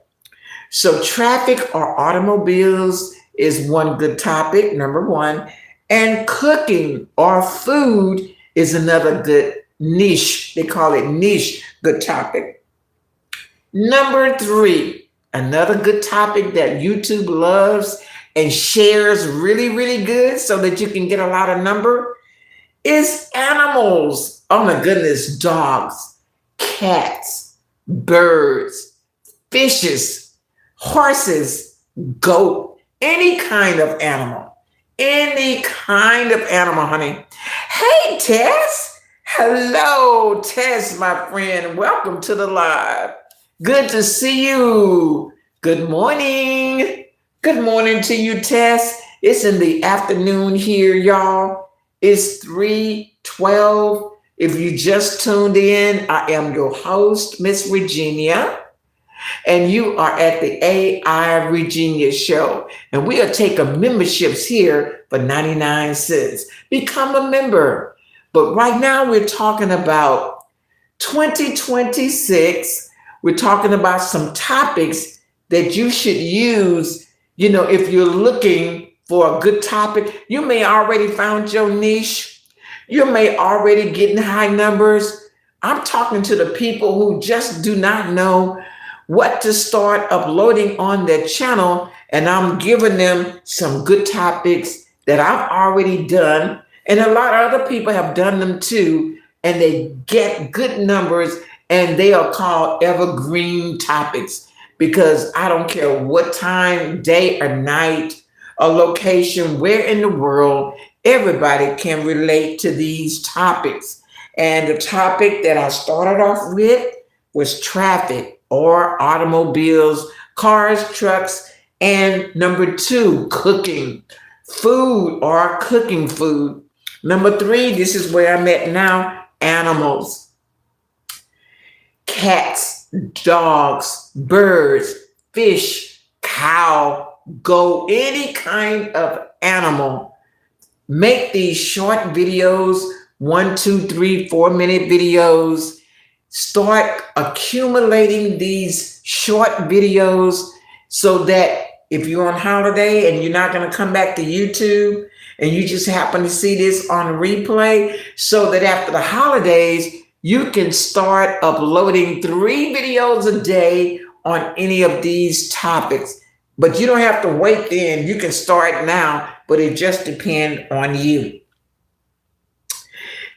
So traffic or automobiles is one good topic, number one. And cooking or food is another good niche. They call it niche, good topic. Number 3, another good topic that YouTube loves and shares really, really good so that you can get a lot of number is animals. Oh my goodness, dogs, cats, birds, fishes, horses, goat, any kind of animal. Any kind of animal, honey. Hey, Tess. Hello, Tess, my friend. Welcome to the live. Good to see you. Good morning. Good morning to you, Tess. It's in the afternoon here, y'all. It's 3:12. If you just tuned in, I am your host, Miss Regina, and you are at the AI Regina Show. And we are taking memberships here for 99 cents. Become a member. But right now we're talking about 2026. We're talking about some topics that you should use. If you're looking for a good topic, you may already found your niche. You may already getting high numbers. I'm talking to the people who just do not know what to start uploading on their channel. And I'm giving them some good topics that I've already done. And a lot of other people have done them too. And they get good numbers, and they are called evergreen topics, because I don't care what time, day or night, or location, where in the world, everybody can relate to these topics. And the topic that I started off with was traffic or automobiles, cars, trucks, and number 2, cooking, food or cooking food. Number 3, this is where I'm at now, animals, cats, dogs, birds, fish, cow, goat, any kind of animal. Make these short videos, 1, 2, 3, 4 minute videos. Start accumulating these short videos so that if you're on holiday and you're not going to come back to YouTube and you just happen to see this on replay, so that after the holidays, you can start uploading 3 videos a day on any of these topics. But you don't have to wait then. You can start now, but it just depends on you.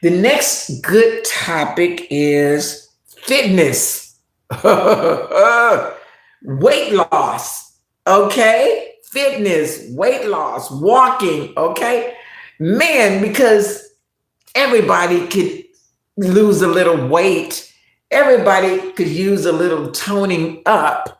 The next good topic is fitness. Weight loss. Okay? Fitness, weight loss, walking. Okay? Man, because everybody could lose a little weight. Everybody could use a little toning up.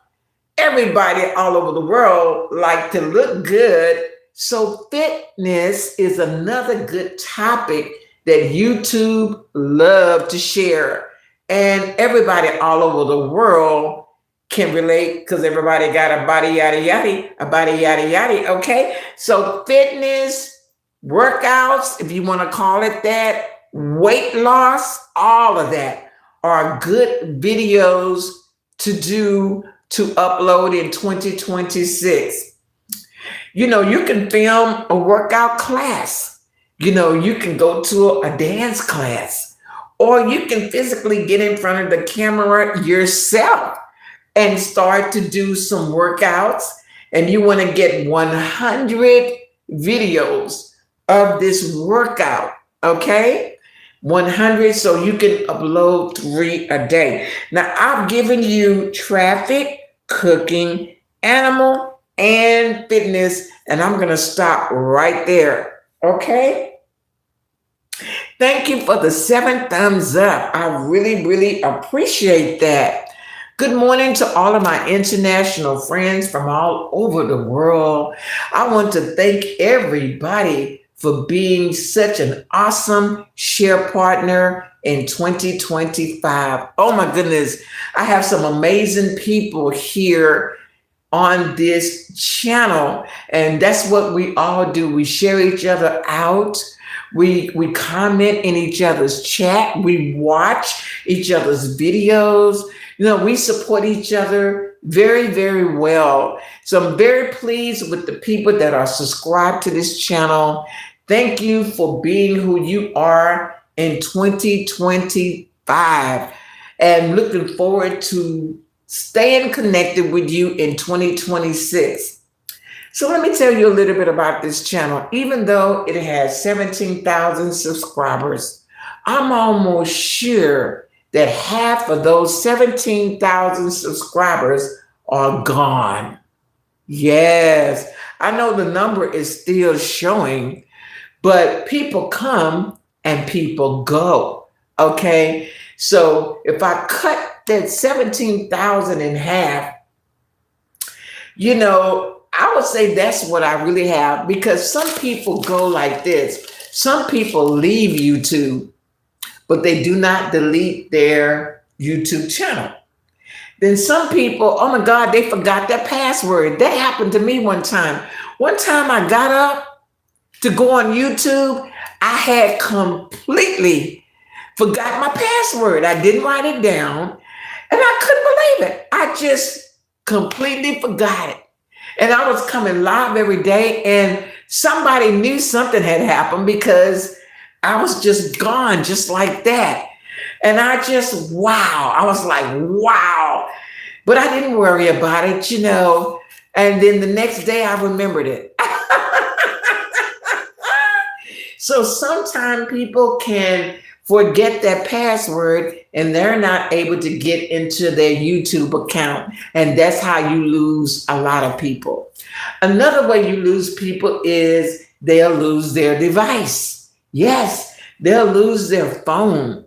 Everybody all over the world like to look good. So fitness is another good topic that YouTube love to share. And everybody all over the world can relate because everybody got a body yada yada, a body yada yada. Okay. So fitness, workouts, if you want to call it that, weight loss, all of that are good videos to do to upload in 2026. You know, you can film a workout class. You know, you can go to a dance class, or you can physically get in front of the camera yourself and start to do some workouts. And you want to get 100 videos of this workout, okay? 100, so you can upload 3 a day. Now, I've given you traffic, cooking, animal, and fitness, and I'm going to stop right there, okay? Thank you for the 7 thumbs up. I really, really appreciate that. Good morning to all of my international friends from all over the world. I want to thank everybody for being such an awesome share partner in 2025. Oh my goodness, I have some amazing people here on this channel, and that's what we all do. We share each other out. We comment in each other's chat. We watch each other's videos. You know, we support each other very, very well. So I'm very pleased with the people that are subscribed to this channel. Thank you for being who you are in 2025, and looking forward to staying connected with you in 2026. So let me tell you a little bit about this channel. Even though it has 17,000 subscribers, I'm almost sure that half of those 17,000 subscribers are gone. Yes, I know the number is still showing, but people come and people go, okay? So if I cut that 17,000 in half, you know, I would say that's what I really have, because some people go like this. Some people leave YouTube, but they do not delete their YouTube channel. Then some people, oh my God, they forgot their password. That happened to me one time. One time I got up to go on YouTube, I had completely forgot my password. I didn't write it down, and I couldn't believe it. I just completely forgot it. And I was coming live every day, and somebody knew something had happened because I was just gone just like that. And I just, wow, I was like, wow. But I didn't worry about it, you know. And then the next day I remembered it. So sometimes people can forget that password and they're not able to get into their YouTube account. And that's how you lose a lot of people. Another way you lose people is they'll lose their device. Yes, they'll lose their phone,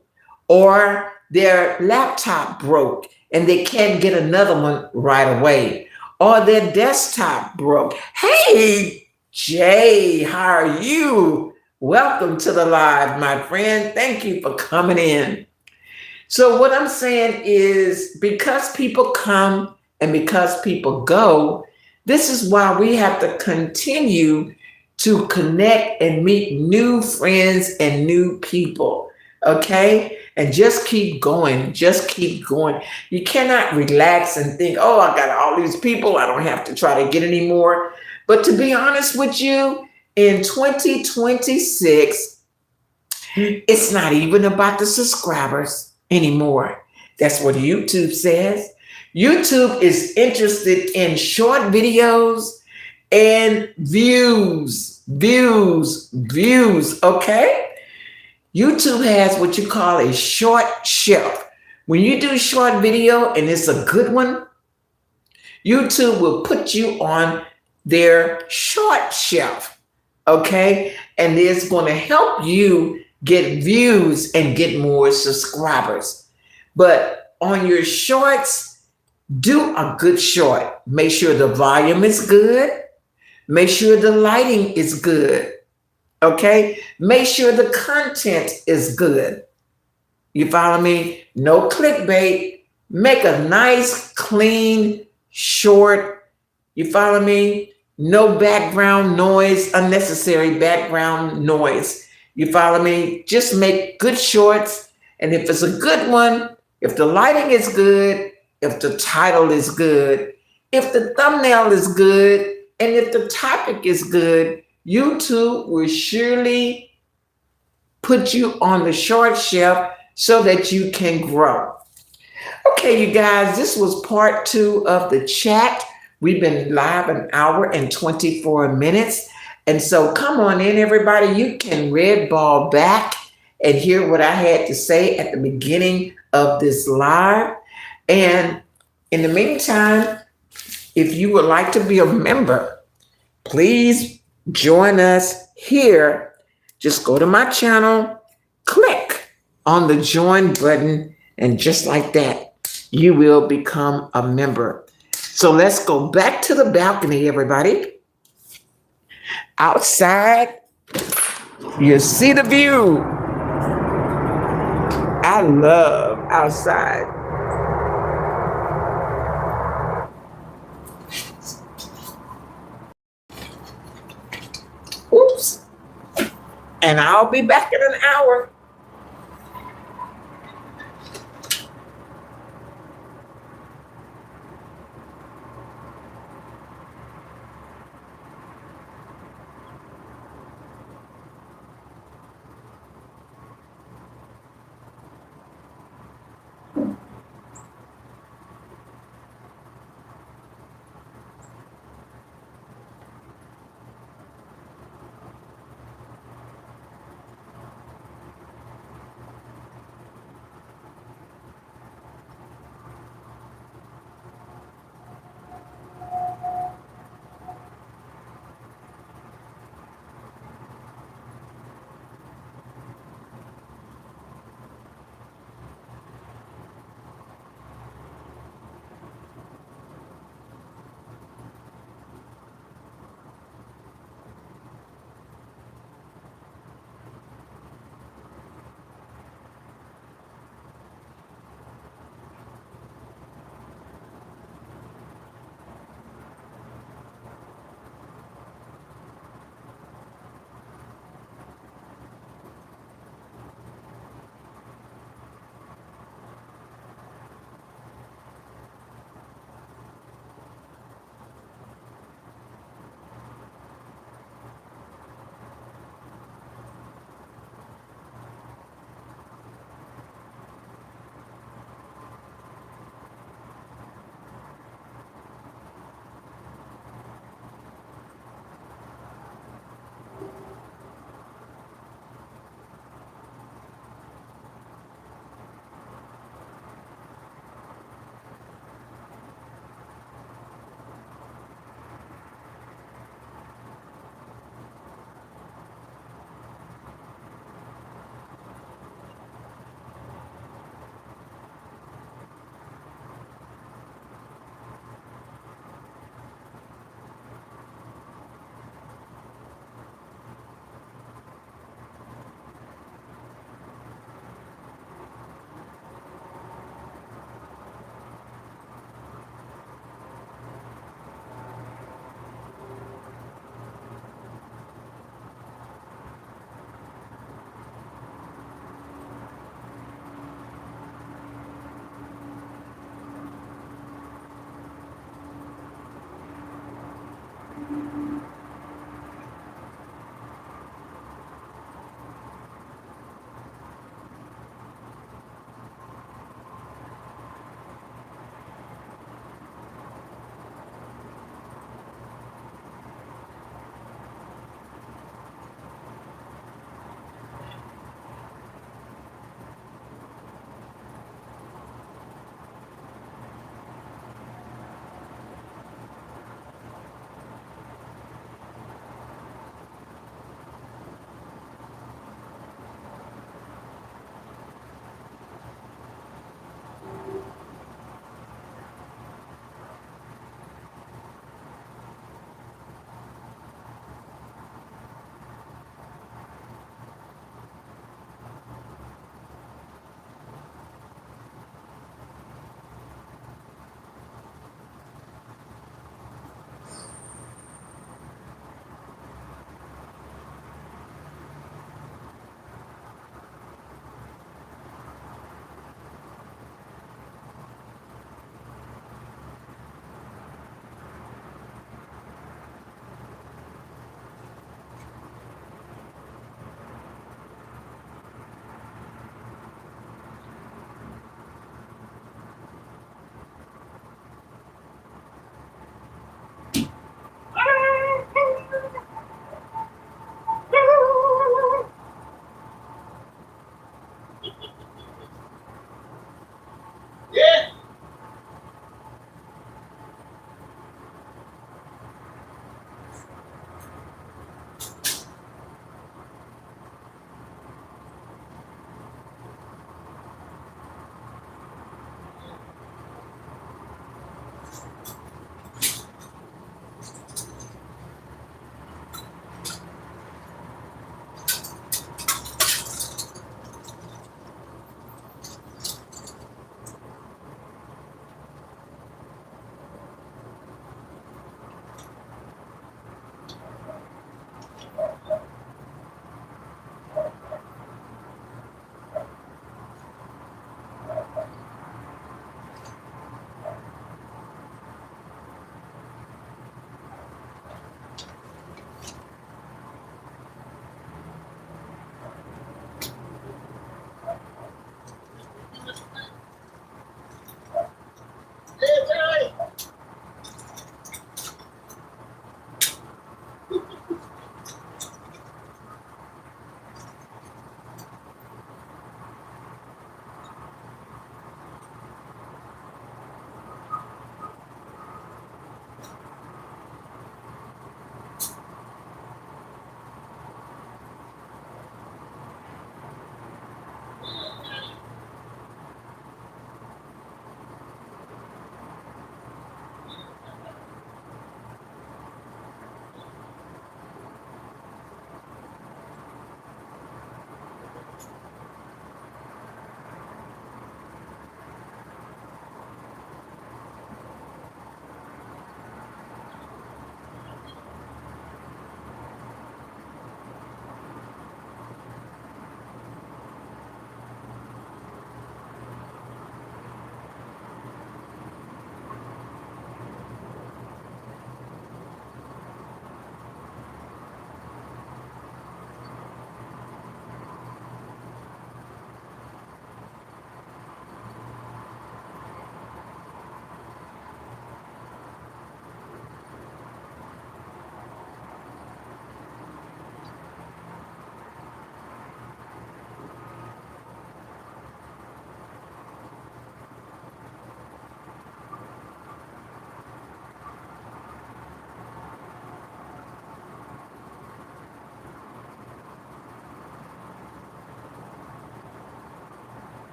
or their laptop broke and they can't get another one right away, or their desktop broke. Hey, Jay, how are you? Welcome to the live, my friend. Thank you for coming in. So what I'm saying is, because people come and because people go, this is why we have to continue to connect and meet new friends and new people, okay? And just keep going, just keep going. You cannot relax and think, oh, I got all these people, I don't have to try to get any more. But to be honest with you, in 2026, it's not even about the subscribers anymore. That's what YouTube says. YouTube is interested in short videos and views. Okay. YouTube has what you call a short shelf. When you do short video and it's a good one, YouTube will put you on their short shelf. Okay. And it's going to help you get views and get more subscribers. But on your shorts, do a good short. Make sure the volume is good. Make sure the lighting is good. Okay. Make sure the content is good. You follow me? No clickbait. Make a nice, clean, short. You follow me? No background noise, unnecessary background noise. You follow me? Just make good shorts. And if it's a good one, if the lighting is good, if the title is good, if the thumbnail is good, and if the topic is good, YouTube will surely put you on the short shelf so that you can grow. Okay, you guys, this was part 2 of the chat. We've been live an hour and 24 minutes. And so come on in, everybody. You can red ball back and hear what I had to say at the beginning of this live. And in the meantime, if you would like to be a member, please join us here. Just go to my channel, click on the join button, and just like that, you will become a member. So let's go back to the balcony, everybody. Outside, you see the view. I love outside. Oops. And I'll be back in an hour.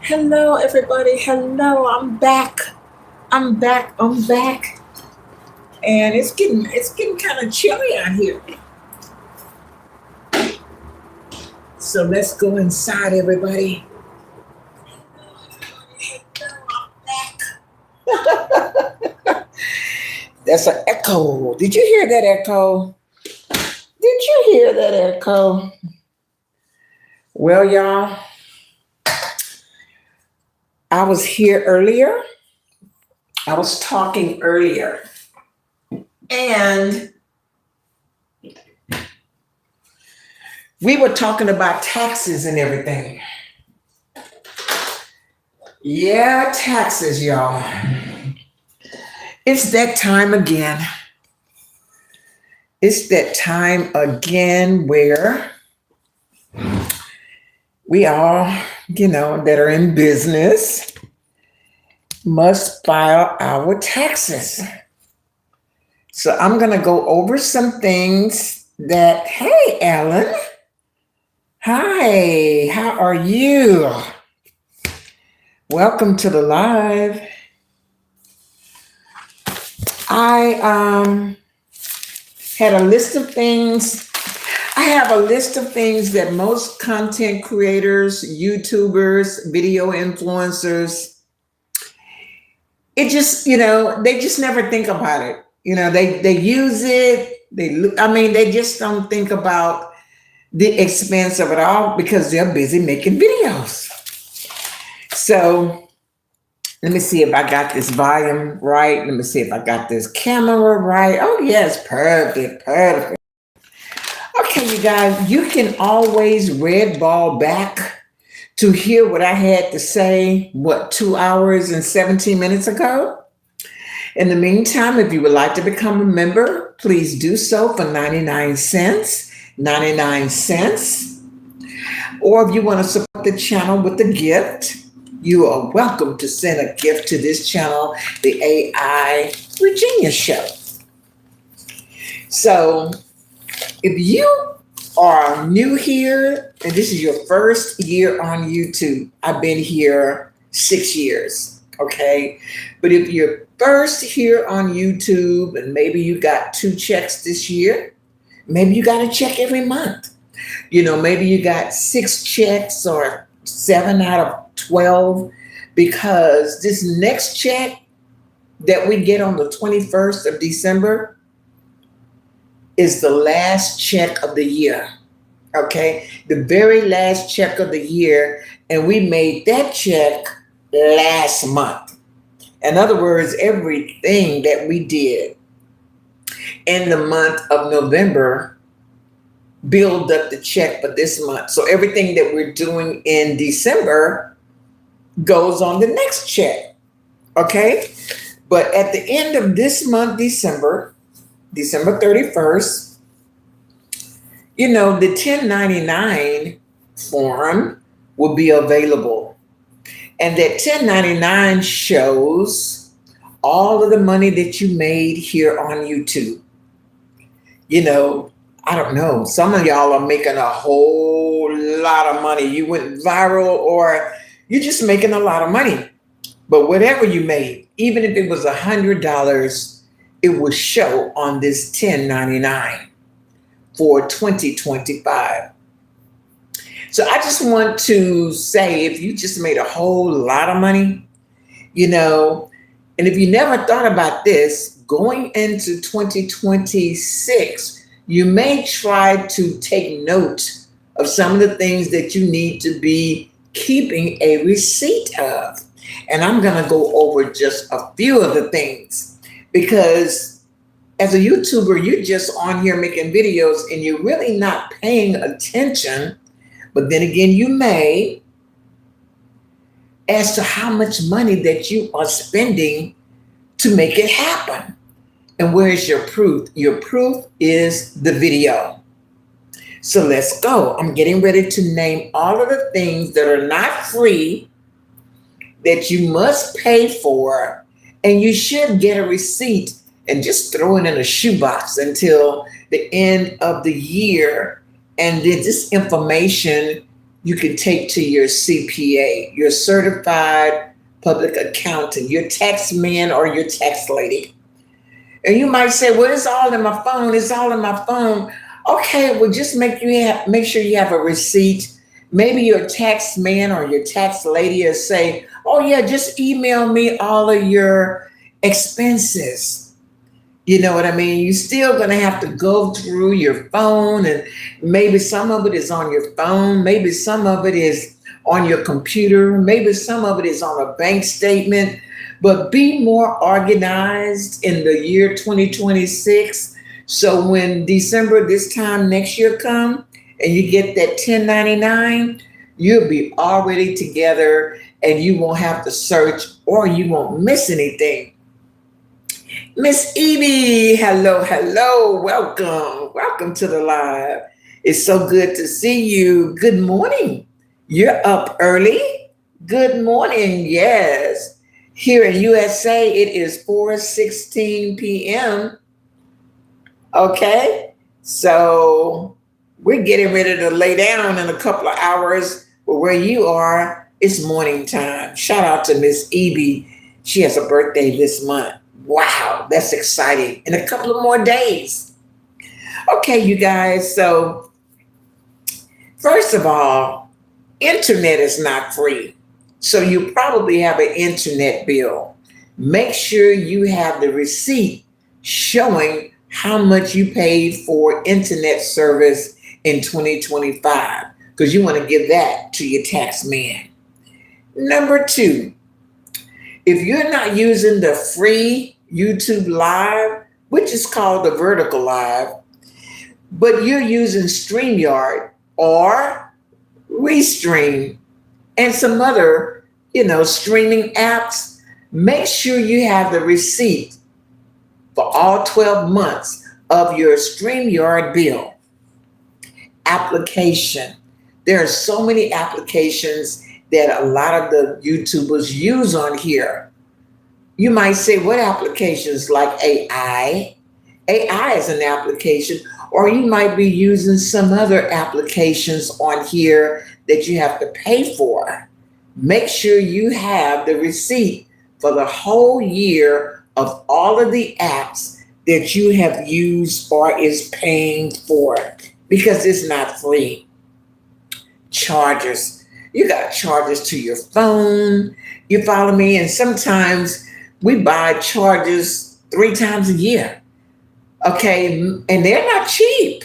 Hello, everybody. Hello, I'm back. I'm back. I'm back. And it's getting kind of chilly out here. So let's go inside, everybody. Hello, I'm back. That's an echo. Did you hear that echo? Did you hear that echo? Well, y'all, I was here earlier. I was talking earlier, and we were talking about taxes and everything. Yeah, taxes, y'all. It's that time again. It's that time again where we all, that are in business must file our taxes. So I'm going to go over some things that, hey, Alan. Hi, how are you? Welcome to the live. I had a list of things. I have a list of things that most content creators, YouTubers, video influencers, it just, they just never think about it. They use it. They just don't think about the expense of it all because they're busy making videos. So let me see if I got this volume right. Let me see if I got this camera right. Oh, yes, perfect, perfect. Okay, you guys, you can always red ball back to hear what I had to say, 2 hours and 17 minutes ago? In the meantime, if you would like to become a member, please do so for 99 cents. 99 cents. Or if you want to support the channel with a gift, you are welcome to send a gift to this channel, the AI Virginia Show. So if you are new here and this is your first year on YouTube, I've been here 6 years, okay? But if you're first here on YouTube and maybe you got 2 checks this year, maybe you got a check every month. Maybe you got 6 checks or 7 out of 12, because this next check that we get on the 21st of December is the last check of the year. Okay, the very last check of the year, and we made that check last month. In other words, everything that we did in the month of November build up the check for this month. So everything that we're doing in December goes on the next check. Okay, but at the end of this month, December 31st, the 1099 form will be available. And that 1099 shows all of the money that you made here on YouTube. I don't know. Some of y'all are making a whole lot of money. You went viral or you're just making a lot of money. But whatever you made, even if it was $100, it will show on this 1099 for 2025. So I just want to say, if you just made a whole lot of money, and if you never thought about this, going into 2026, you may try to take note of some of the things that you need to be keeping a receipt of. And I'm going to go over just a few of the things, because as a YouTuber, you're just on here making videos and you're really not paying attention. But then again, you may, as to how much money that you are spending to make it happen. And where is your proof? Your proof is the video. So let's go. I'm getting ready to name all of the things that are not free, that you must pay for, and you should get a receipt and just throw it in a shoebox until the end of the year. And then this information, you can take to your CPA, your certified public accountant, your tax man or your tax lady. And you might say, well, it's all in my phone. It's all in my phone. Okay, well, just make sure you have a receipt. Maybe your tax man or your tax lady will say, oh yeah, just email me all of your expenses. You know what I mean? You're still going to have to go through your phone, and maybe some of it is on your phone. Maybe some of it is on your computer. Maybe some of it is on a bank statement. But be more organized in the year 2026. So when December this time next year come and you get that 1099, you'll be already together and you won't have to search or you won't miss anything. Miss Evie, hello, hello, welcome to the live. It's so good to see you. Good morning. You're up early. Good morning. Yes. Here in USA, it is 4:16 p.m. Okay. So we're getting ready to lay down in a couple of hours. But where you are, it's morning time. Shout out to Miss Evie. She has a birthday this month. Wow, that's exciting. In a couple of more days. Okay, you guys. So, first of all, internet is not free. So, you probably have an internet bill. Make sure you have the receipt showing how much you paid for internet service in 2025 because you want to give that to your tax man. Number two, if you're not using the free YouTube Live, which is called the Vertical Live, but you're using StreamYard or Restream and some other, streaming apps, make sure you have the receipt for all 12 months of your StreamYard bill. Application. There are so many applications that a lot of the YouTubers use on here. You might say, what applications? Like AI? AI is an application, or you might be using some other applications on here that you have to pay for. Make sure you have the receipt for the whole year of all of the apps that you have used or is paying for, because it's not free. Chargers. You got chargers to your phone. You follow me? And sometimes we buy chargers 3 times a year. Okay, and they're not cheap.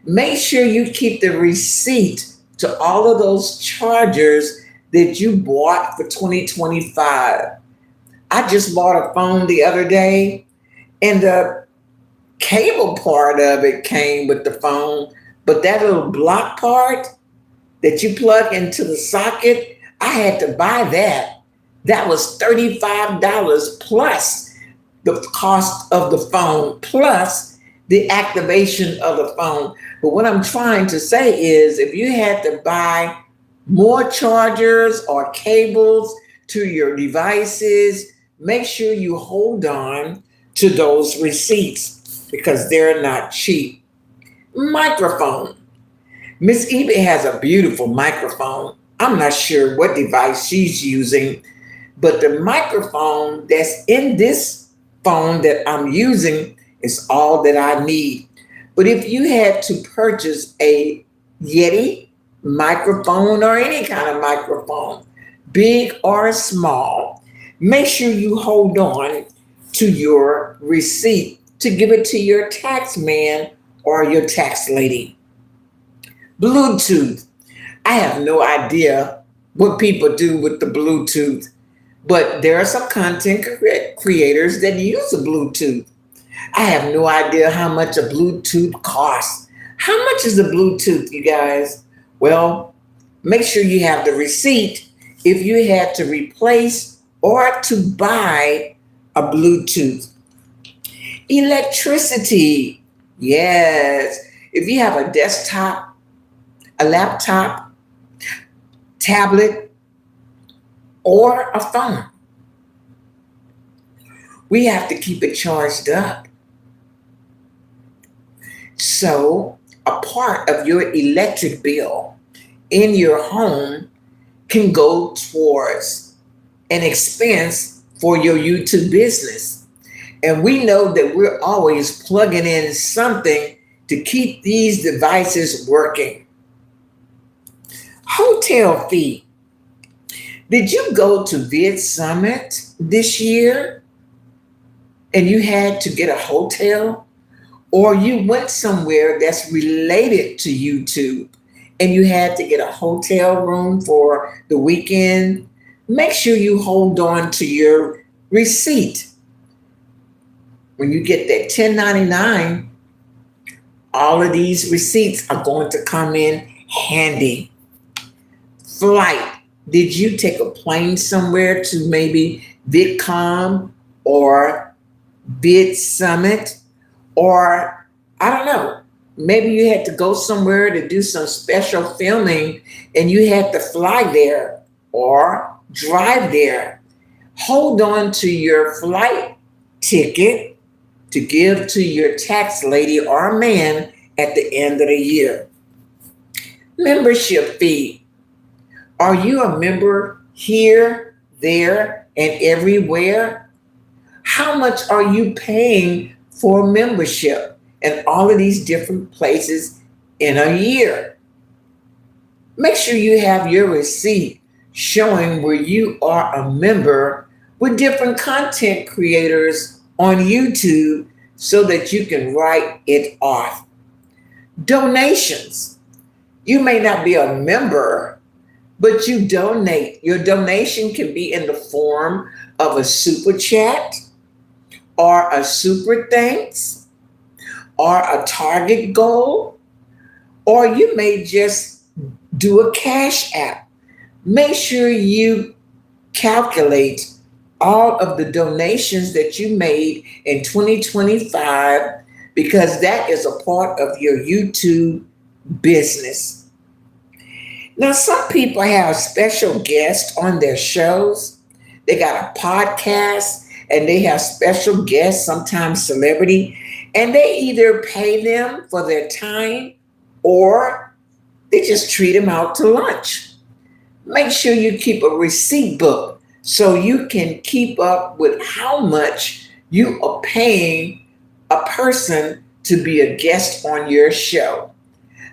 Make sure you keep the receipt to all of those chargers that you bought for 2025. I just bought a phone the other day, and the cable part of it came with the phone, but that little block part that you plug into the socket, I had to buy that. That was $35 plus the cost of the phone, plus the activation of the phone. But what I'm trying to say is, if you had to buy more chargers or cables to your devices, make sure you hold on to those receipts because they're not cheap. Microphone. Miss Evie has a beautiful microphone. I'm not sure what device she's using, but the microphone that's in this phone that I'm using is all that I need. But if you had to purchase a Yeti microphone or any kind of microphone, big or small, make sure you hold on to your receipt to give it to your tax man or your tax lady. Bluetooth. I have no idea what people do with the Bluetooth, but there are some content creators that use a Bluetooth. I have no idea how much a Bluetooth costs. How much is a Bluetooth, you guys? Well, make sure you have the receipt if you had to replace or to buy a Bluetooth. Electricity. Yes. If you have a desktop, a laptop, tablet, or a phone, we have to keep it charged up. So, a part of your electric bill in your home can go towards an expense for your YouTube business. And we know that we're always plugging in something to keep these devices working. Hotel fee. Did you go to Vid Summit this year and you had to get a hotel? Or you went somewhere that's related to YouTube and you had to get a hotel room for the weekend? Make sure you hold on to your receipt. When you get that 1099, all of these receipts are going to come in handy. Flight. Did you take a plane somewhere to maybe VidCon or Vid Summit? Or I don't know, maybe you had to go somewhere to do some special filming and you had to fly there or drive there. Hold on to your flight ticket to give to your tax lady or man at the end of the year. Membership fee. Are you a member here, there, and everywhere? How much are you paying for membership in all of these different places in a year? Make sure you have your receipt showing where you are a member with different content creators on YouTube so that you can write it off. Donations. You may not be a member, but you donate. Your donation can be in the form of a super chat or a super thanks or a target goal, or you may just do a cash app. Make sure you calculate all of the donations that you made in 2025 because that is a part of your YouTube business. Now, some people have special guests on their shows. They got a podcast and they have special guests, sometimes celebrity, and they either pay them for their time or they just treat them out to lunch. Make sure you keep a receipt book so you can keep up with how much you are paying a person to be a guest on your show.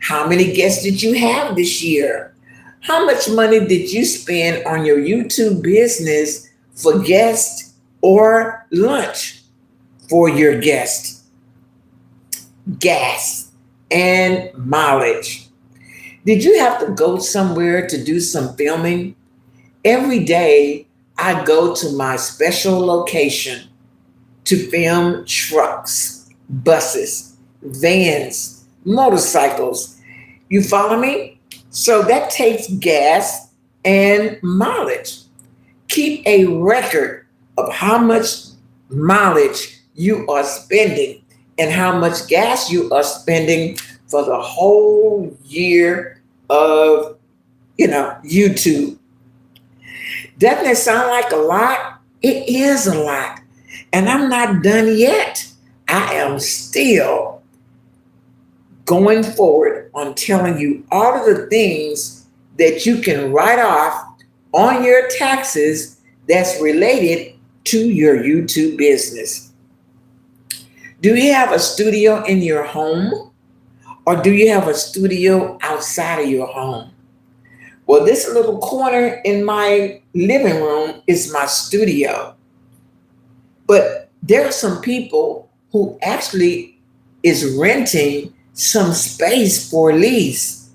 How many guests did you have this year? How much money did you spend on your YouTube business for guests or lunch for your guest? Gas and mileage. Did you have to go somewhere to do some filming? Every day I go to my special location to film trucks, buses, vans, motorcycles. You follow me? So that takes gas and mileage. Keep a record of how much mileage you are spending and how much gas you are spending for the whole year of, YouTube. Doesn't it sound like a lot? It is a lot. And I'm not done yet. I am still going forward on telling you all of the things that you can write off on your taxes that's related to your YouTube business. Do you have a studio in your home or do you have a studio outside of your home? Well, this little corner in my living room is my studio. But there are some people who actually is renting some space for lease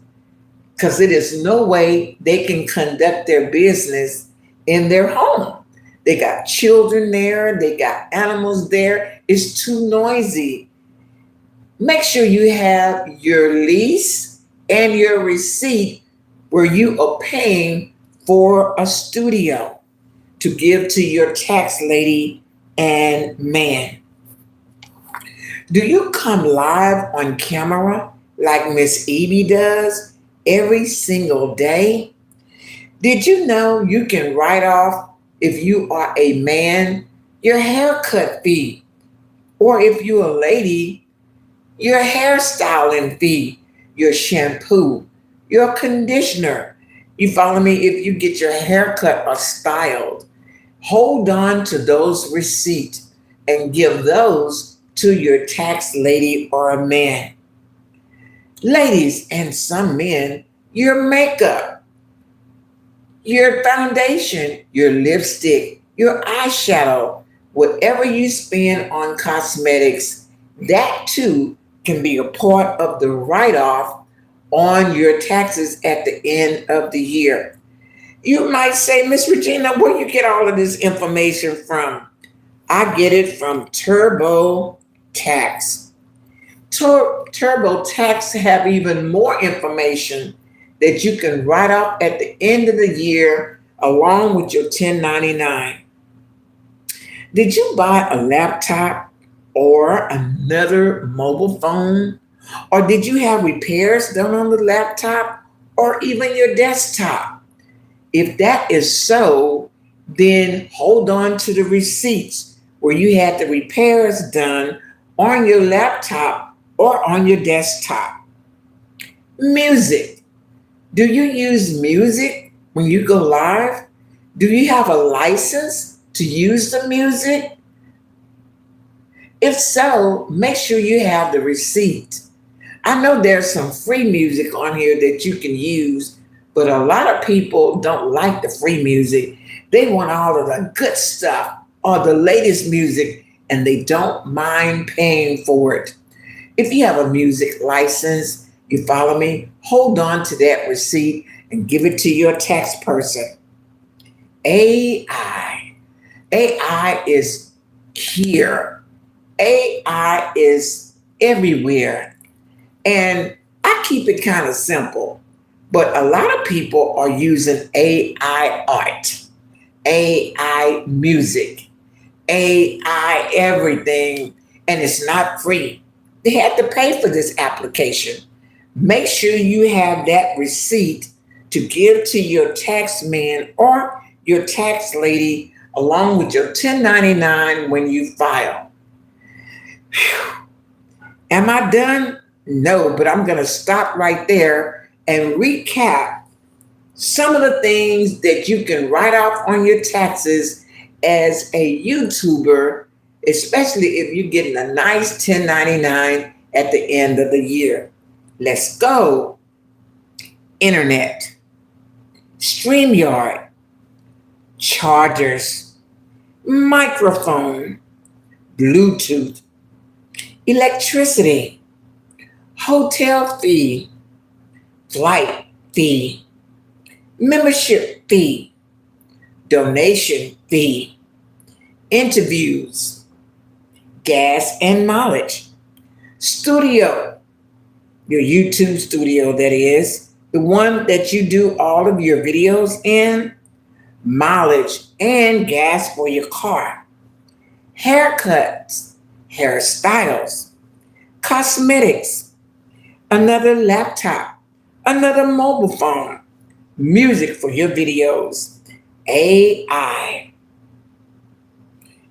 because it is no way they can conduct their business in their home. They got children there, they got animals there. It's too noisy. Make sure you have your lease and your receipt where you are paying for a studio to give to your tax lady and man. Do you come live on camera like Miss Evie does every single day? Did you know you can write off, if you are a man, your haircut fee? Or if you're a lady, your hairstyling fee, your shampoo, your conditioner. You follow me? If you get your hair cut or styled, hold on to those receipts and give those to your tax lady or a man. Ladies and some men, your makeup, your foundation, your lipstick, your eyeshadow, whatever you spend on cosmetics, that too can be a part of the write off on your taxes at the end of the year. You might say, Miss Regina, where you get all of this information from? I get it from TurboTax. TurboTax have even more information that you can write off at the end of the year along with your 1099. Did you buy a laptop or another mobile phone? Or did you have repairs done on the laptop or even your desktop? If that is so, then hold on to the receipts where you had the repairs done on your laptop or on your desktop. Music. Do you use music when you go live? Do you have a license to use the music? If so, make sure you have the receipt. I know there's some free music on here that you can use, but a lot of people don't like the free music. They want all of the good stuff or the latest music, and they don't mind paying for it. If you have a music license, you follow me, hold on to that receipt and give it to your tax person. AI. AI is here. AI is everywhere. And I keep it kind of simple, but a lot of people are using AI art, AI music, AI everything, and it's not free. They had to pay for this application. Make sure you have that receipt to give to your tax man or your tax lady along with your 1099 when you file. Whew. Am I done? No, but I'm going to stop right there and recap some of the things that you can write off on your taxes as a YouTuber, especially if you're getting a nice 1099 at the end of the year. Let's go. Internet, StreamYard, chargers, microphone, Bluetooth, electricity, hotel fee, flight fee, membership fee, donation fee, interviews, gas and mileage, studio, your YouTube studio, that is, the one that you do all of your videos in, mileage and gas for your car, haircuts, hairstyles, cosmetics, another laptop, another mobile phone, music for your videos, AI.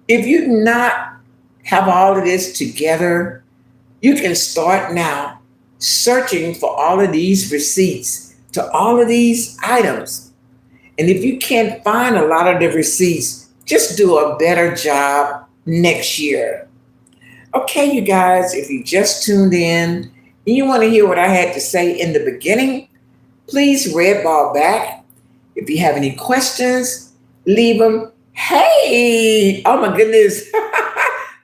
If you do not have all of this together, you can start now searching for all of these receipts to all of these items. And if you can't find a lot of the receipts, just do a better job next year. Okay, you guys, if you just tuned in and you want to hear what I had to say in the beginning, please red ball back. If you have any questions, leave them. Hey, oh my goodness.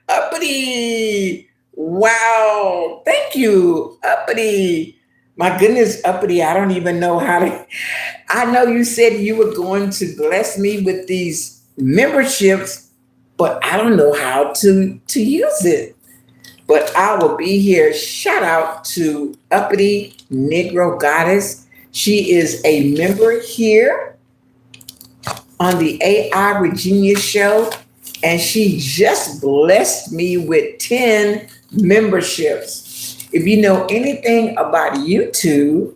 Uppity. Wow. Thank you, Uppity. My goodness, Uppity, I don't even know how to. I know you said you were going to bless me with these memberships, but I don't know how to use it. But I will be here. Shout out to Uppity Negro Goddess. She is a member here on the AI Virginia show, and she just blessed me with 10 memberships. If you know anything about YouTube,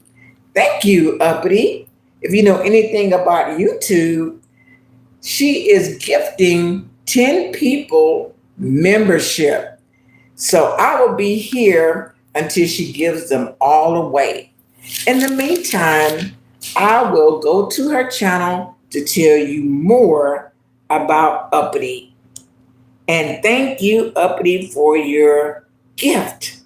thank you, Uppity. If you know anything about YouTube, she is gifting 10 people membership. So I will be here until she gives them all away. In the meantime, I will go to her channel to tell you more about Uppity. And thank you, Uppity, for your gift.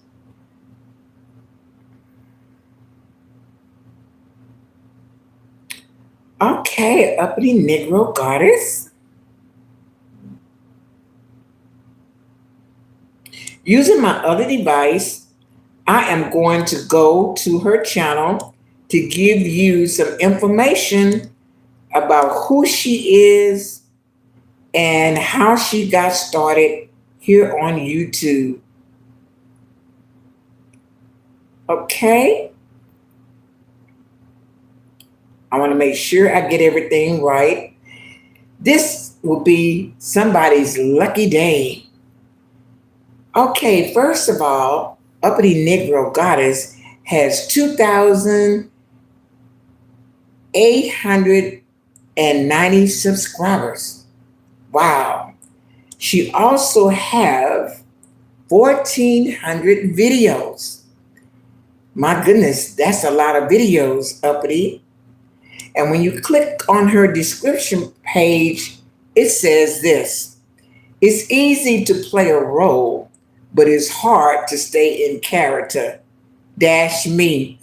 Okay, Uppity Negro Goddess. Using my other device, I am going to go to her channel to give you some information about who she is and how she got started here on YouTube. Okay, I want to make sure I get everything right. This will be somebody's lucky day. Okay, first of all, Uppity Negro Goddess has 2,890 subscribers. Wow. She also have 1,400 videos. My goodness, that's a lot of videos, Uppity. And when you click on her description page, it says this: it's easy to play a role, but it's hard to stay in character. Dash me.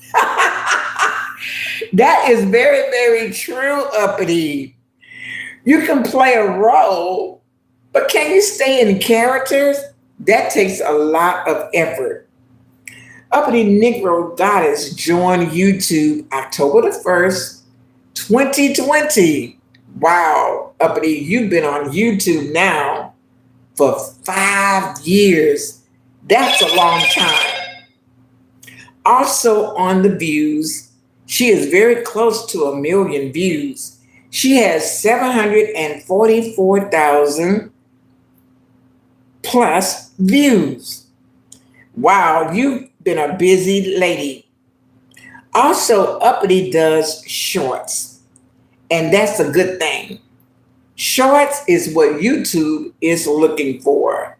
That is very, very true, Uppity. You can play a role, but can you stay in characters? That takes a lot of effort. Uppity Negro Goddess joined YouTube October the 1st, 2020. Wow, Uppity, you've been on YouTube now for 5 years. That's a long time. Also on the views, she is very close to 1 million views. She has 744,000 plus views. Wow, you've been a busy lady. Also, Uppity does shorts, and that's a good thing. Shorts is what YouTube is looking for.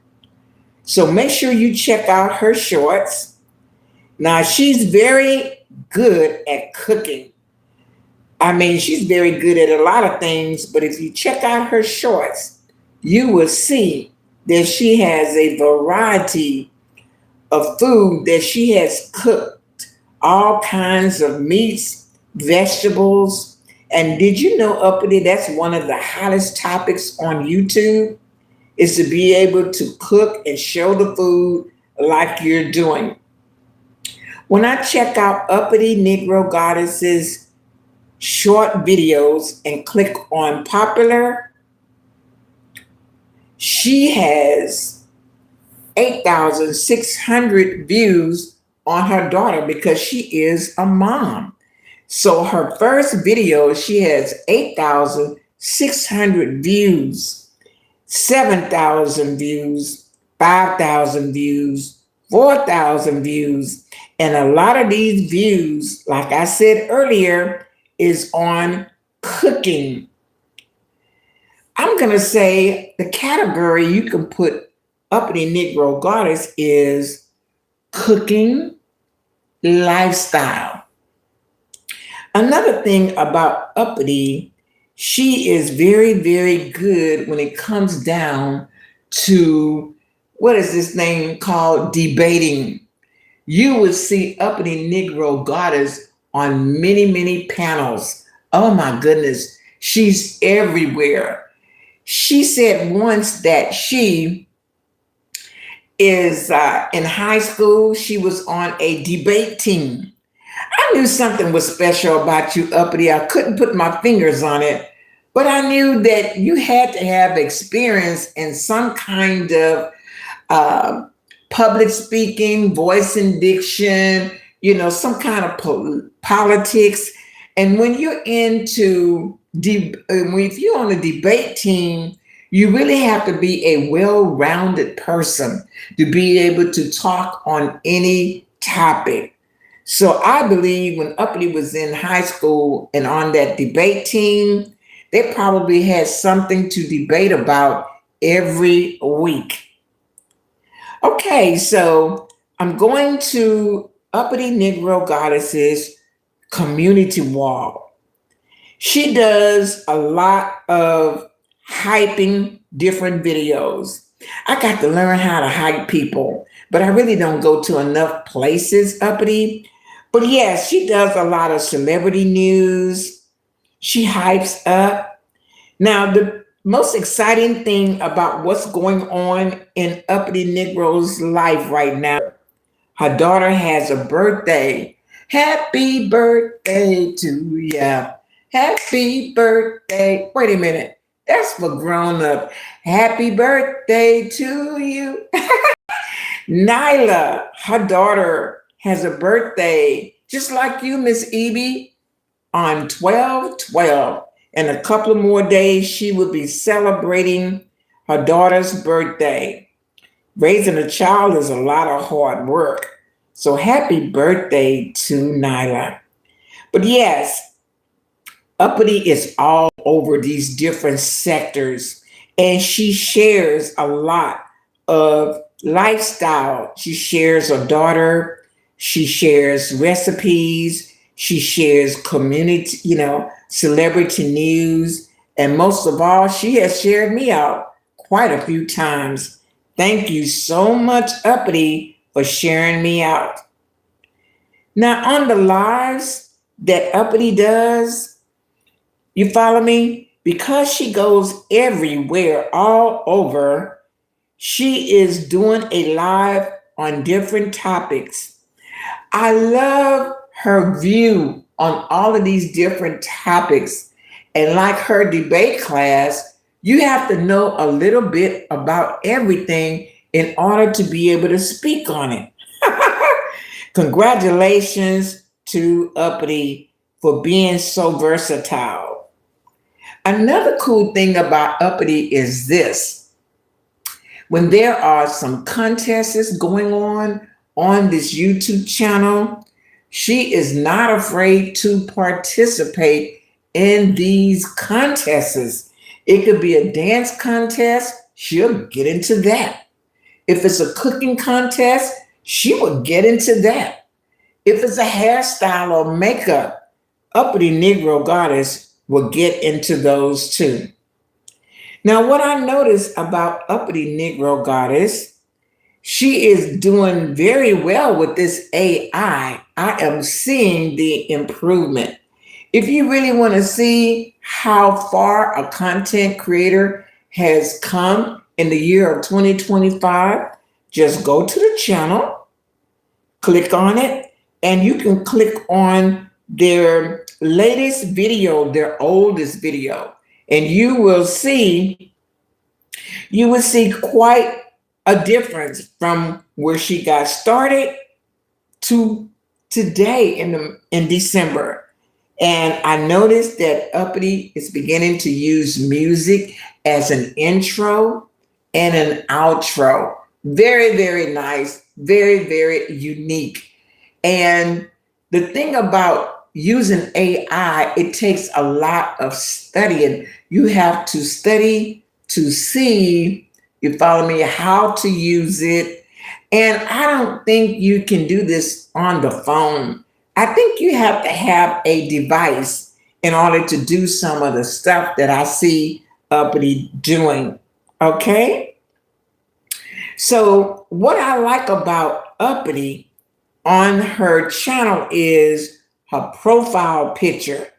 So make sure you check out her shorts. Now, she's very good at cooking. I mean, she's very good at a lot of things, but if you check out her shorts, you will see that she has a variety of food that she has cooked, all kinds of meats, vegetables. And did you know, Uppity, that's one of the hottest topics on YouTube, is to be able to cook and show the food like you're doing. When I check out Uppity Negro Goddess's short videos and click on popular, she has 8,600 views on her daughter because she is a mom. So her first video, she has 8,600 views, 7,000 views, 5,000 views, 4,000 views. And a lot of these views, like I said earlier, is on cooking. I'm going to say the category you can put Uppity Negro Goddess is cooking lifestyle. Another thing about Uppity, she is very, very good when it comes down to what is this thing called debating. You will see Uppity Negro Goddess on many, many panels. Oh my goodness, she's everywhere. She said once that she is in high school, she was on a debate team. I knew something was special about you, Uppity. I couldn't put my fingers on it, but I knew that you had to have experience in some kind of uh, public speaking, voice and diction, some kind of politics. And when you're if you're on a debate team, you really have to be a well-rounded person to be able to talk on any topic. So I believe when Uppity was in high school and on that debate team, they probably had something to debate about every week. Okay, so I'm going to Uppity Negro Goddess's community wall. She does a lot of hyping different videos. I got to learn how to hype people, but I really don't go to enough places, Uppity. But yes, she does a lot of celebrity news. She hypes up. Now, the most exciting thing about what's going on in Uppity Negro's life right now, her daughter has a birthday. Happy birthday to ya. Happy birthday. Wait a minute. That's for grown up. Happy birthday to you. Nyla, her daughter, has a birthday, just like you, Miss Evie, on 12/12. In a couple of more days, she will be celebrating her daughter's birthday. Raising a child is a lot of hard work. So happy birthday to Nyla. But yes, Uppity is all over these different sectors, and she shares a lot of lifestyle. She shares her daughter, she shares recipes, she shares community, celebrity news, and most of all, she has shared me out quite a few times. Thank you so much, Uppity, for sharing me out. Now, on the lives that Uppity does, you follow me? Because she goes everywhere, all over, she is doing a live on different topics. I love her view on all of these different topics. And like her debate class, you have to know a little bit about everything in order to be able to speak on it. Congratulations to Uppity for being so versatile. Another cool thing about Uppity is this. When there are some contests going on this YouTube channel, she is not afraid to participate in these contests. It could be a dance contest, she'll get into that. If it's a cooking contest, she will get into that. If it's a hairstyle or makeup, Uppity Negro Goddess will get into those too. Now, what I noticed about Uppity Negro Goddess, she is doing very well with this AI. I am seeing the improvement. If you really want to see how far a content creator has come in the year of 2025, just go to the channel, click on it, and you can click on their latest video, their oldest video, and you will see quite a difference from where she got started to today in December. And I noticed that Uppity is beginning to use music as an intro and an outro. Very, very nice, very, very unique. And the thing about using AI, it takes a lot of studying. You have to study to see, you follow me, how to use it. And I don't think you can do this on the phone. I think you have to have a device in order to do some of the stuff that I see Uppity doing. Okay? So, what I like about Uppity on her channel is her profile picture.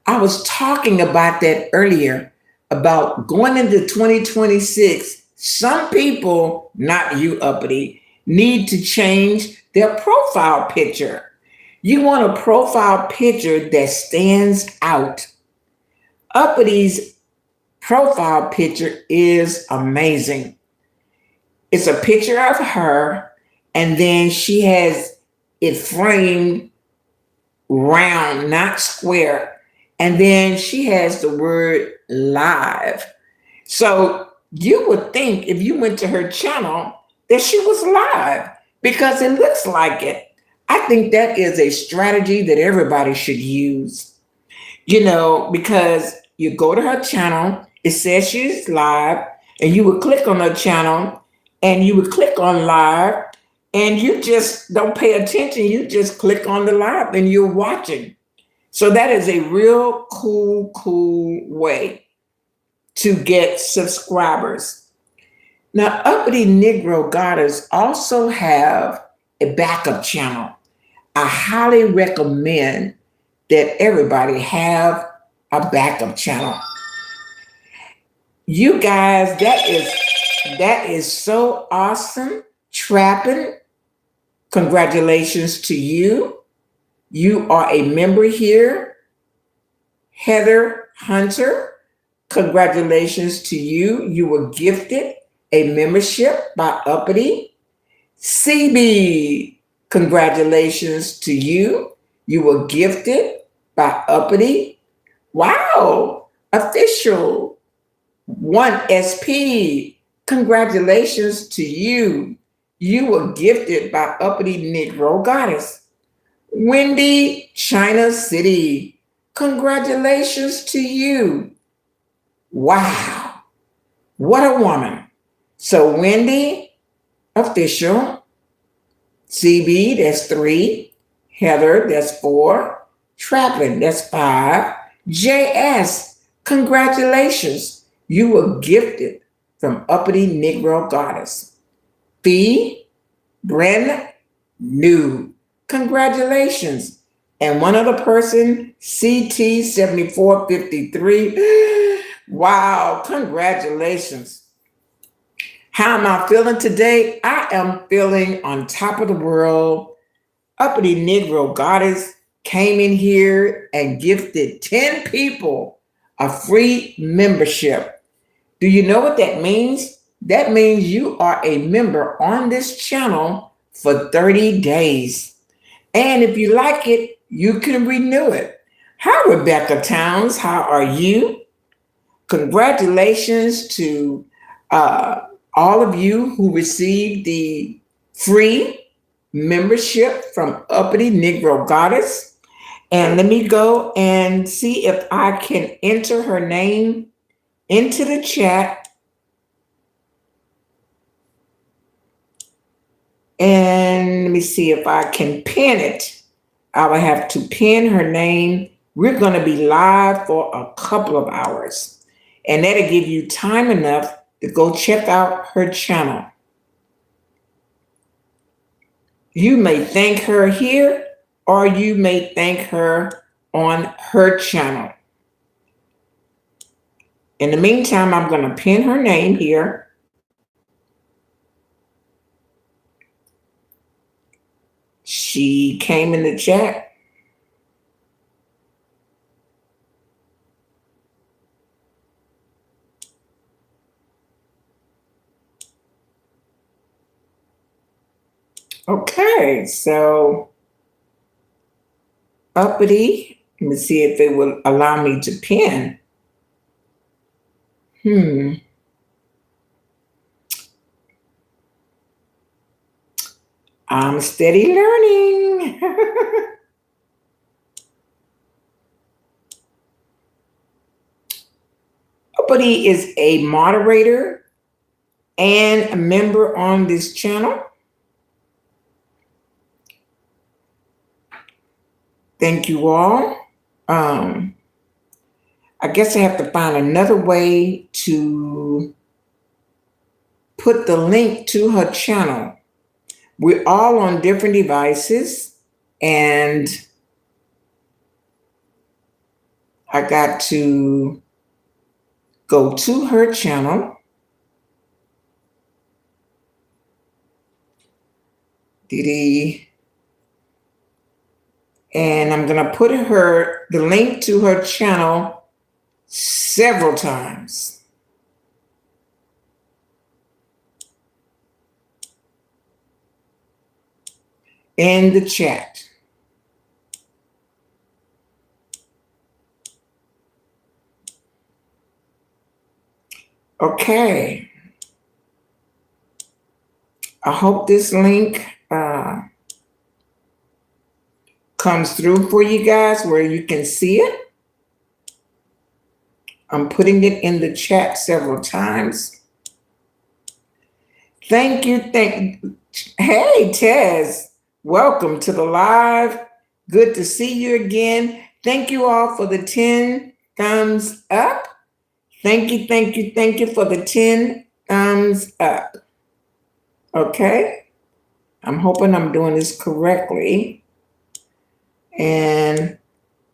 I was talking about that earlier, about going into 2026. Some people, not you, Uppity, need to change their profile picture. You want a profile picture that stands out. Uppity's profile picture is amazing. It's a picture of her, and then she has it framed round, not square. And then she has the word live. So you would think if you went to her channel that she was live because it looks like it. I think that is a strategy that everybody should use, because you go to her channel, it says she's live, and you would click on her channel and you would click on live, and you just don't pay attention. You just click on the live and you're watching. So that is a real cool way to get subscribers. Now, Uppity Negro Goddess also have a backup channel. I highly recommend that everybody have a backup channel. You guys, that is so awesome. Trapping, congratulations to you. You are a member here. Heather Hunter, congratulations to you. You were gifted a membership by Uppity. CB, congratulations to you. You were gifted by Uppity. Wow, official 1SP, congratulations to you. You were gifted by Uppity Negro Goddess. Wendy China City, congratulations to you. Wow, what a woman. So Wendy, official. CB, that's 3. Heather, that's 4. Trappin, that's 5. JS, congratulations. You were gifted from Uppity Negro Goddess. Fee, Bren, new. Congratulations. And one other person, CT7453. Wow, congratulations. How am I feeling today? I am feeling on top of the world. Uppity Negro Goddess came in here and gifted 10 people a free membership. Do you know what that means? That means you are a member on this channel for 30 days. And if you like it, you can renew it. Hi, Rebecca Towns. How are you? Congratulations to all of you who received the free membership from Uppity Negro Goddess. And let me go and see if I can enter her name into the chat. And let me see if I can pin it. I will have to pin her name. We're going to be live for a couple of hours. And that'll give you time enough to go check out her channel. You may thank her here, or you may thank her on her channel. In the meantime, I'm going to pin her name here. She came in the chat. Okay, so Uppity, let me see if it will allow me to pin. I'm steady learning. Uppity is a moderator and a member on this channel. Thank you all. I guess I have to find another way to put the link to her channel. We're all on different devices, and I got to go to her channel. And I'm going to put the link to her channel several times. In the chat. Okay. I hope this link comes through for you guys where you can see it. I'm putting it in the chat several times. Thank you. Hey, Tez. Welcome to the live. Good to see you again. Thank you all for the 10 thumbs up. Thank you, thank you, thank you for the 10 thumbs up. Okay. I'm hoping I'm doing this correctly. And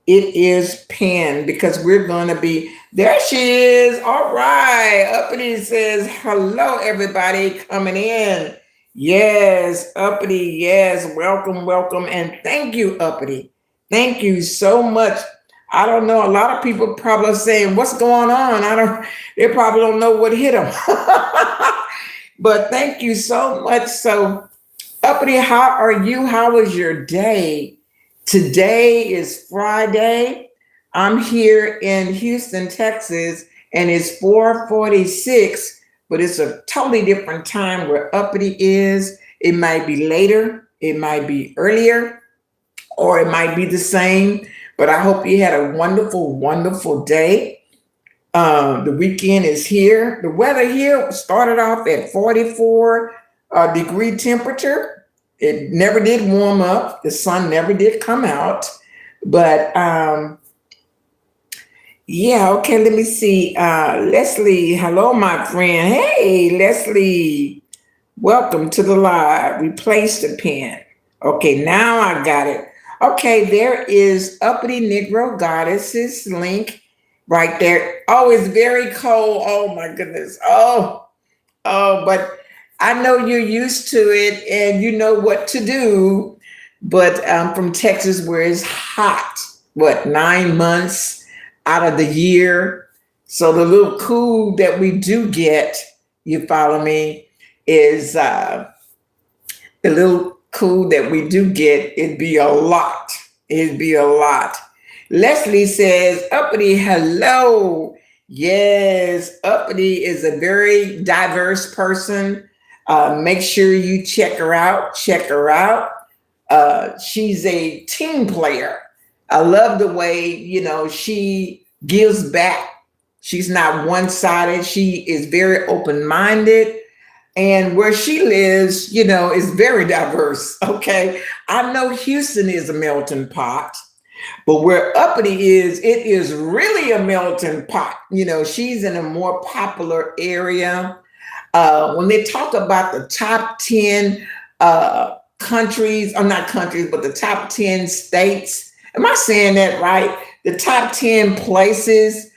it is pinned because we're going to be there. She is. All right. Uppity says, hello, everybody coming in. Yes, Uppity. Yes. Welcome, welcome. And thank you, Uppity. Thank you so much. I don't know. A lot of people probably are saying, what's going on? They probably don't know what hit them. But thank you so much. So, Uppity, how are you? How was your day? Today is Friday. I'm here in Houston, Texas, and it's 4:46, but it's a totally different time where Uppity is. It might be later, it might be earlier, or it might be the same. But I hope you had a wonderful, wonderful day. The weekend is here. The weather here started off at 44 degree temperature. It never did warm up. The sun never did come out. But yeah, okay, let me see. Leslie, hello, my friend. Hey, Leslie, welcome to the live. Replace the pen. Okay, now I got it. Okay, there is Uppity Negro Goddesses link right there. Oh, it's very cold. Oh my goodness. But I know you're used to it and you know what to do. But I'm from Texas where it's hot. What, 9 months out of the year? So the little cool that we do get, you follow me, is the little cool that we do get, it'd be a lot. It'd be a lot. Leslie says, Uppity, hello. Yes, Uppity is a very diverse person. Make sure you check her out. Check her out. She's a team player. I love the way, she gives back. She's not one-sided. She is very open-minded. And where she lives, is very diverse. Okay. I know Houston is a melting pot, but where Uppity is, it is really a melting pot. She's in a more popular area. When they talk about the top 10 countries, or not countries, but the top 10 states, am I saying that right? The top 10 places,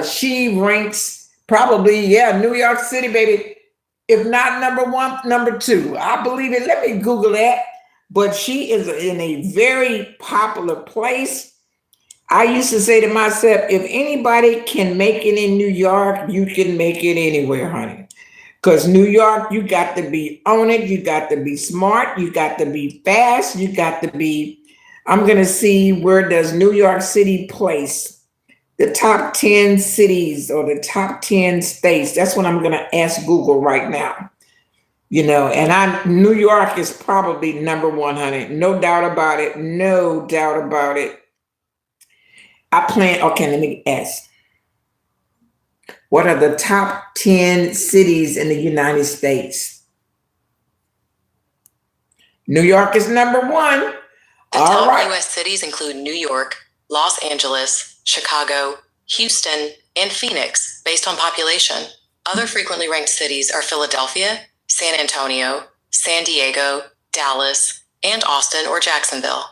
she ranks probably, New York City, baby. If not number one, number two. I believe it. Let me Google that. But she is in a very popular place. I used to say to myself, if anybody can make it in New York, you can make it anywhere, honey. Because New York, you got to be on it. You got to be smart. You got to be fast. You got to be, I'm going to see where does New York City place the top 10 cities or the top 10 states. That's what I'm going to ask Google right now. And New York is probably number one, honey. No doubt about it. No doubt about it. Okay, let me ask. What are the top 10 cities in the United States? New York is number one. The top U.S. cities include New York, Los Angeles, Chicago, Houston, and Phoenix, based on population. Other frequently ranked cities are Philadelphia, San Antonio, San Diego, Dallas, and Austin or Jacksonville.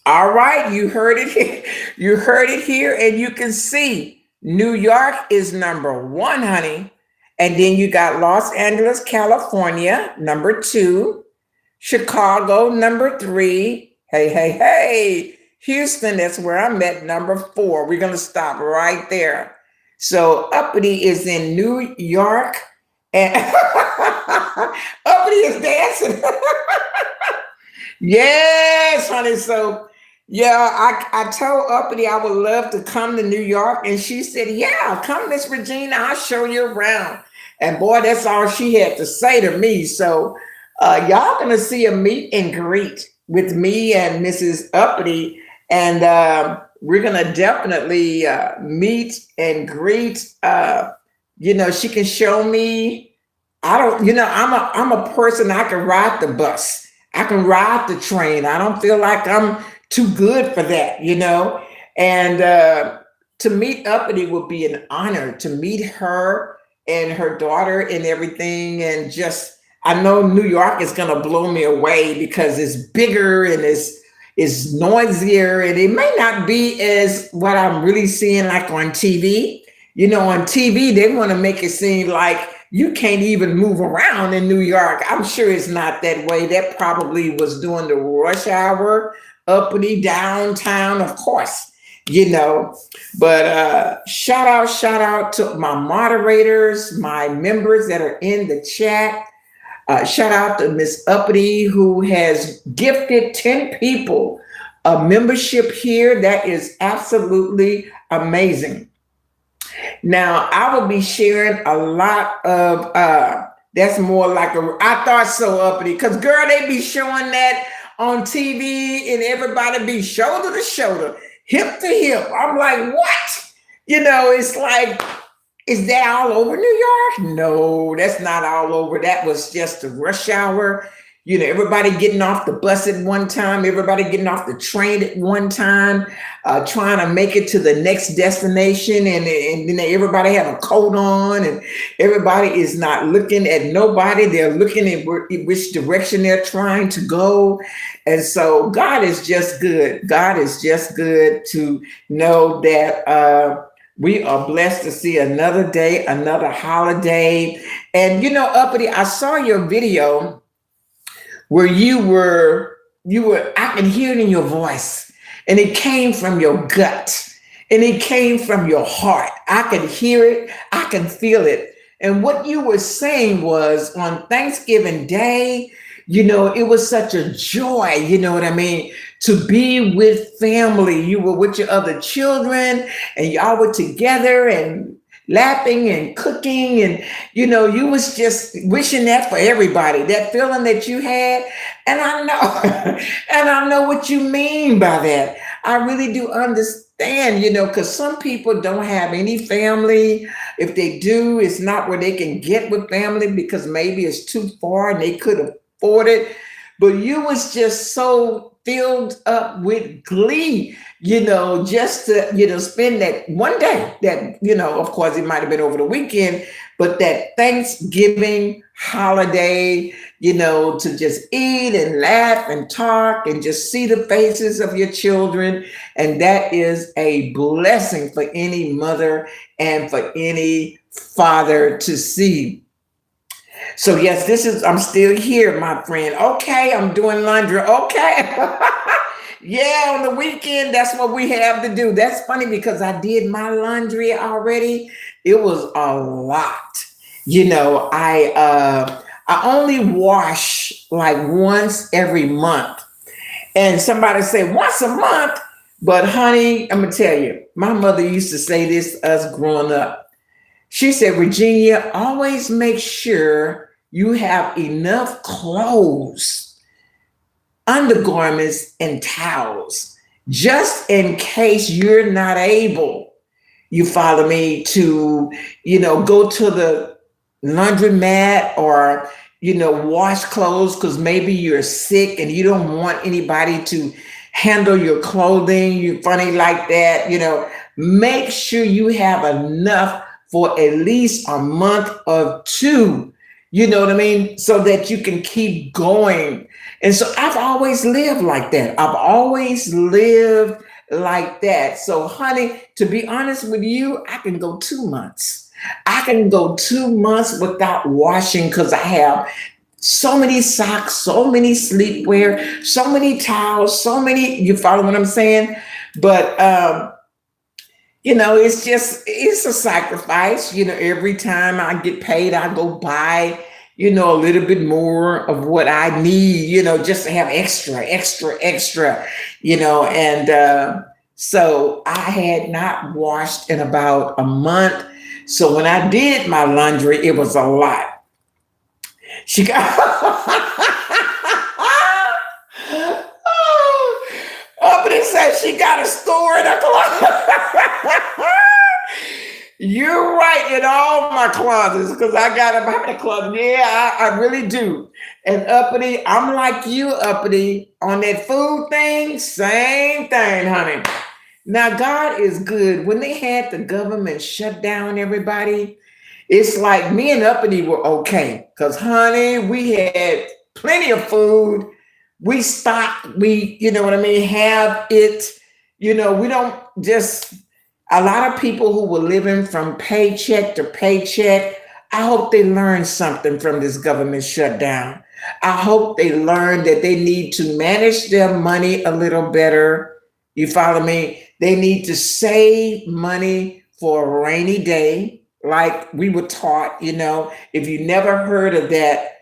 All right, you heard it here. You heard it here, and you can see New York is number one, honey. And then you got Los Angeles, California, number two. Chicago, number three. Hey. Houston, that's where I'm at, number four. We're going to stop right there. So Uppity is in New York, and Uppity is dancing. Yes, honey. So, I told Uppity I would love to come to New York, and she said, yeah, come, Miss Regina, I'll show you around. And boy, that's all she had to say to me. So y'all going to see a meet and greet with me and Mrs. Uppity. And we're going to definitely meet and greet. She can show me. I'm a person, I can ride the bus. I can ride the train. I don't feel like I'm too good for that, And to meet Uppity would be an honor to meet her and her daughter and everything. And just, I know New York is going to blow me away because it's bigger and it's noisier, and it may not be as what I'm really seeing like on TV. On TV, they want to make it seem like you can't even move around in New York. I'm sure it's not that way. That probably was during the rush hour, uppity downtown, of course, But shout out to my moderators, my members that are in the chat. Shout out to Miss Uppity, who has gifted 10 people a membership here. That is absolutely amazing. Now, I will be sharing a lot of, that's more like I thought so, Uppity, because girl, they be showing that on TV and everybody be shoulder to shoulder, hip to hip. I'm like, what? It's like, is that all over New York? No, that's not all over. That was just the rush hour. Everybody getting off the bus at one time, everybody getting off the train at one time, trying to make it to the next destination. And then everybody have a coat on and everybody is not looking at nobody. They're looking at which direction they're trying to go. And so God is just good. God is just good to know that we are blessed to see another day, another holiday. And Uppity, I saw your video where you were, I can hear it in your voice, and it came from your gut, and it came from your heart. I can hear it, I can feel it. And what you were saying was on Thanksgiving Day, it was such a joy, you know what I mean, to be with family. You were with your other children, and y'all were together and laughing and cooking, and you was just wishing that for everybody, that feeling that you had. And I know and I know what you mean by that. I really do understand, because some people don't have any family. If they do, it's not where they can get with family because maybe it's too far and they could afford it. But you was just so filled up with glee, just to, spend that one day that, of course, it might have been over the weekend, but that Thanksgiving holiday, to just eat and laugh and talk and just see the faces of your children. And that is a blessing for any mother and for any father to see. So yes, I'm still here, my friend. Okay, I'm doing laundry. Okay. Yeah, on the weekend, that's what we have to do. That's funny because I did my laundry already. It was a lot. I only wash like once every month. And somebody say once a month, but honey, I'm gonna tell you, my mother used to say this to us growing up. She said, Virginia, always make sure you have enough clothes, undergarments, and towels, just in case you're not able, you follow me, to, go to the laundromat or, wash clothes because maybe you're sick and you don't want anybody to handle your clothing. You're funny like that, make sure you have enough for at least a month or two, you know what I mean? So that you can keep going. And so I've always lived like that. I've always lived like that. So honey, to be honest with you, I can go 2 months. I can go 2 months without washing because I have so many socks, so many sleepwear, so many towels, so many, you follow what I'm saying? But, it's a sacrifice. Every time I get paid, I go buy, a little bit more of what I need, just to have extra, and so I had not washed in about a month. So when I did my laundry, it was a lot. She got, but it said she got a store in a closet. You're right in all my closets because I got a how many closets? Yeah, I really do. And uppity, I'm like you, uppity, on that food thing, same thing, honey. Now, God is good. When they had the government shut down everybody, it's like me and uppity were okay because, honey, we had plenty of food. We stocked, you know what I mean, have it. We don't just a lot of people who were living from paycheck to paycheck. I hope they learned something from this government shutdown. I hope they learned that they need to manage their money a little better. You follow me? They need to save money for a rainy day, like we were taught. If you never heard of that,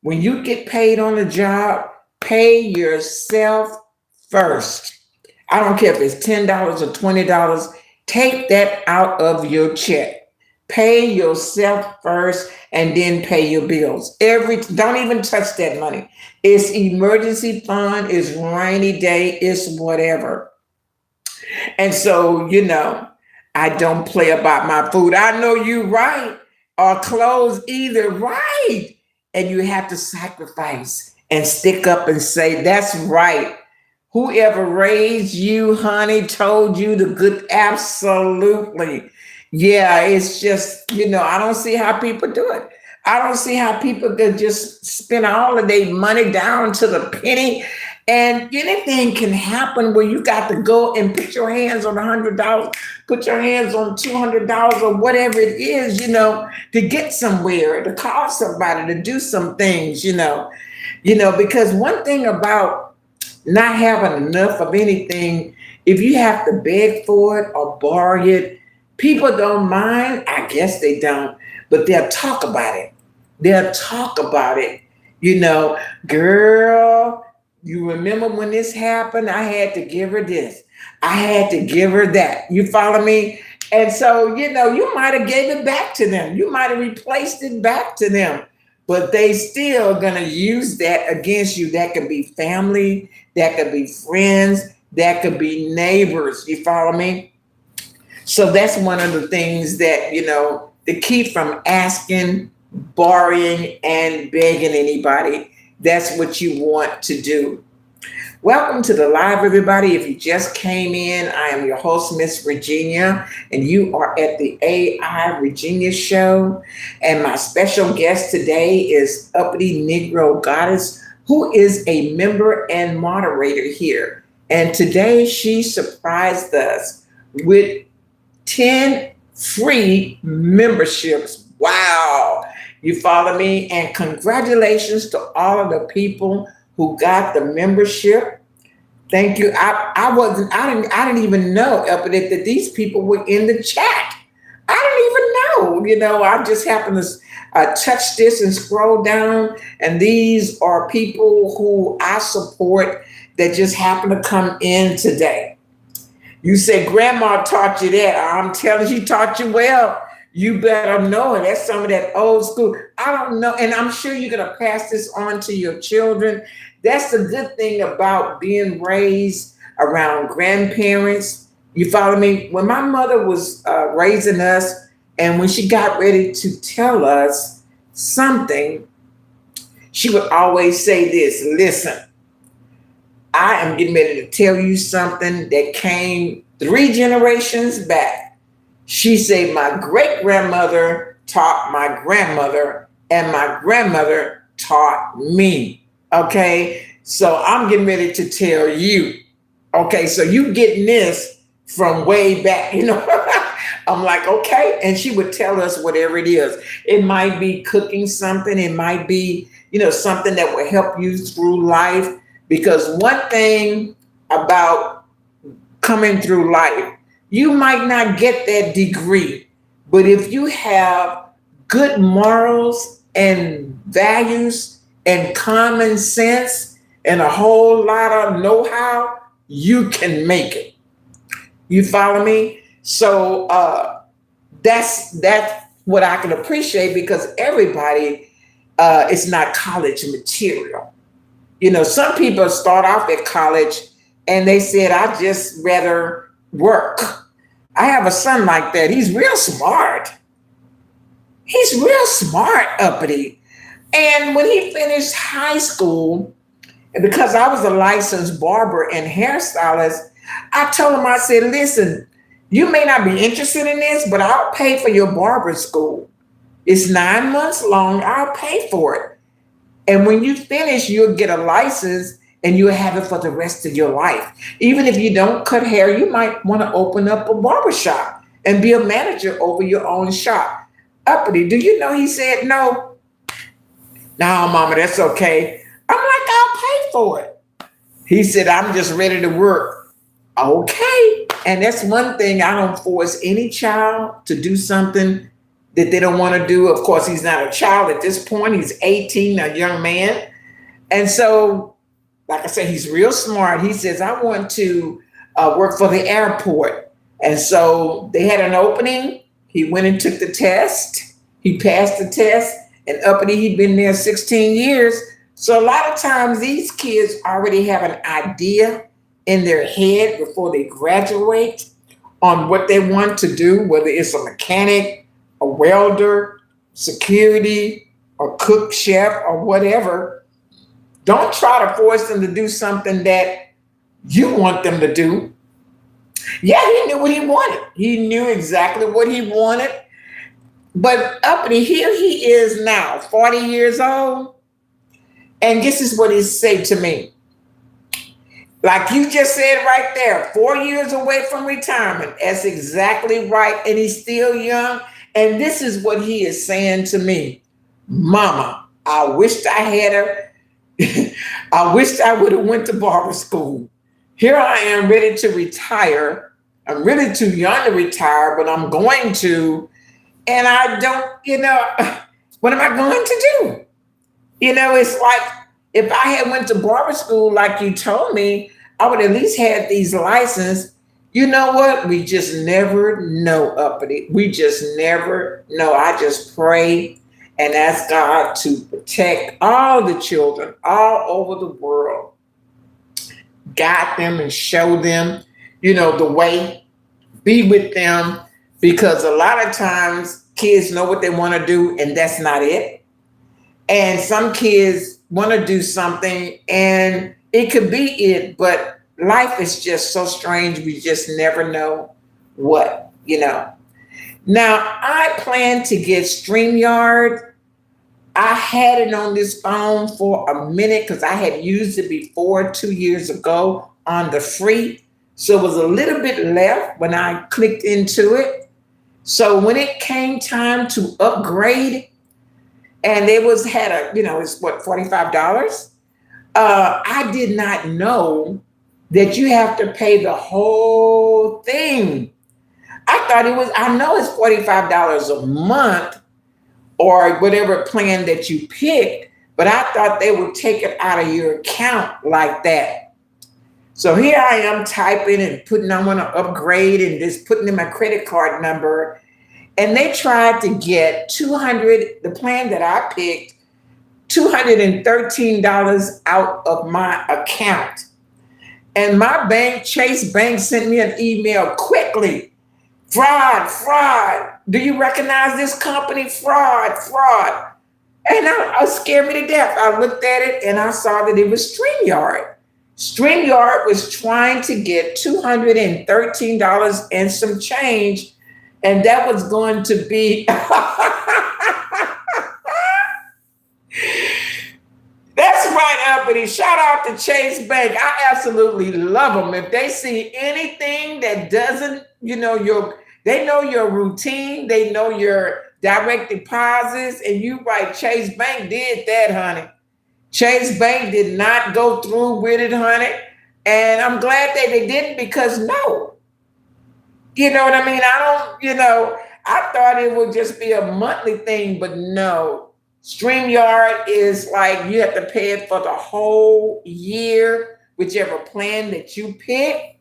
when you get paid on a job, pay yourself first. I don't care if it's $10 or $20. Take that out of your check. Pay yourself first and then pay your bills. Don't even touch that money. It's emergency fund, it's rainy day, it's whatever. And so, I don't play about my food. I know you right. Or clothes either, right. And you have to sacrifice and stick up and say, that's right. Whoever raised you, honey, told you the good, absolutely. Yeah, it's just, I don't see how people do it. I don't see how people could just spend all of their money down to the penny. And anything can happen where you got to go and put your hands on $100, put your hands on $200 or whatever it is, to get somewhere, to call somebody, to do some things, because one thing about not having enough of anything, if you have to beg for it or borrow it, people don't mind. I guess they don't, but they'll talk about it. They'll talk about it. Girl, you remember when this happened? I had to give her this. I had to give her that. You follow me? And so, you might have gave it back to them. You might have replaced it back to them. But they still gonna use that against you. That could be family, that could be friends, that could be neighbors. You follow me? So that's one of the things that, to keep from asking, borrowing, and begging anybody. That's what you want to do. Welcome to the live, everybody. If you just came in, I am your host, Miss Virginia, and you are at the AI Virginia Show. And my special guest today is Uppity Negro Goddess, who is a member and moderator here. And today she surprised us with 10 free memberships. Wow. You follow me? And congratulations to all of the people who got the membership. Thank you. I didn't even know that these people were in the chat. I didn't even know. I just happened to touch this and scroll down, and these are people who I support that just happen to come in today. You say Grandma taught you that. I'm telling you, she taught you well. You better know it. That's some of that old school. I don't know. And I'm sure you're going to pass this on to your children. That's the good thing about being raised around grandparents. You follow me? When my mother was raising us, and when she got ready to tell us something, she would always say this: listen, I am getting ready to tell you something that came 3 generations back. She said, my great-grandmother taught my grandmother, and my grandmother taught me. Okay, so I'm getting ready to tell you. Okay, so you getting this from way back, I'm like, okay. And she would tell us whatever it is. It might be cooking something. It might be, something that will help you through life. Because one thing about coming through life, you might not get that degree, but if you have good morals and values and common sense and a whole lot of know-how, you can make it. You follow me? So that's what I can appreciate, because everybody is not college material. Some people start off at college and they said, I just rather work. I have a son like that. He's real smart. He's real smart, Uppity. And when he finished high school, and because I was a licensed barber and hairstylist, I told him, I said, listen, you may not be interested in this, but I'll pay for your barber school. It's 9 months long. I'll pay for it. And when you finish, you'll get a license and you'll have it for the rest of your life. Even if you don't cut hair, you might want to open up a barber shop and be a manager over your own shop. Uppity, do you know he said no? No, mama, that's okay. I'm like, I'll pay for it. He said, I'm just ready to work. Okay. And that's one thing. I don't force any child to do something that they don't want to do. Of course, he's not a child at this point. He's 18, a young man. And so, like I said, he's real smart. He says, I want to work for the airport. And so they had an opening. He went and took the test. He passed the test. And Uppity, he'd been there 16 years. So a lot of times these kids already have an idea in their head before they graduate on what they want to do, whether it's a mechanic, a welder, security, a cook, chef, or whatever. Don't try to force them to do something that you want them to do. Yeah, he knew what he wanted. He knew exactly what he wanted. But Uppity, here he is now, 40 years old. And this is what he said to me. Like you just said right there, 4 years away from retirement. That's exactly right. And he's still young. And this is what he is saying to me. Mama, I wished I had I wished I would have went to barber school. Here I am ready to retire. I'm really too young to retire, but I'm going to. And I don't, what am I going to do? It's like if I had went to barber school like you told me, I would at least have these licenses. You know what? We just never know, Uppity. We just never know. I just pray and ask God to protect all the children all over the world. Guide them and show them, the way. Be with them. Because a lot of times kids know what they want to do and that's not it. And some kids want to do something and it could be it, but life is just so strange. We just never know what. Now, I plan to get StreamYard. I had it on this phone for a minute because I had used it before 2 years ago on the free. So it was a little bit left when I clicked into it. So when it came time to upgrade, and they had it's what, $45? I did not know that you have to pay the whole thing. I know it's $45 a month or whatever plan that you picked, but I thought they would take it out of your account like that. So here I am typing and I want to upgrade and just putting in my credit card number. And they tried to get the plan that I picked, $213 out of my account. And my bank, Chase Bank, sent me an email quickly. Fraud. Do you recognize this company? Fraud. And it scared me to death. I looked at it and I saw that it was StreamYard. StreamYard was trying to get $213 and some change. And that was going to be, that's right, Uppity. Shout out to Chase Bank. I absolutely love them. If they see anything that doesn't, they know your routine, they know your direct deposits, and you right, Chase Bank did that, honey. Chase Bank did not go through with it, honey. And I'm glad that they didn't because no. You know what I mean? I thought it would just be a monthly thing, but no. StreamYard is like you have to pay it for the whole year, whichever plan that you pick.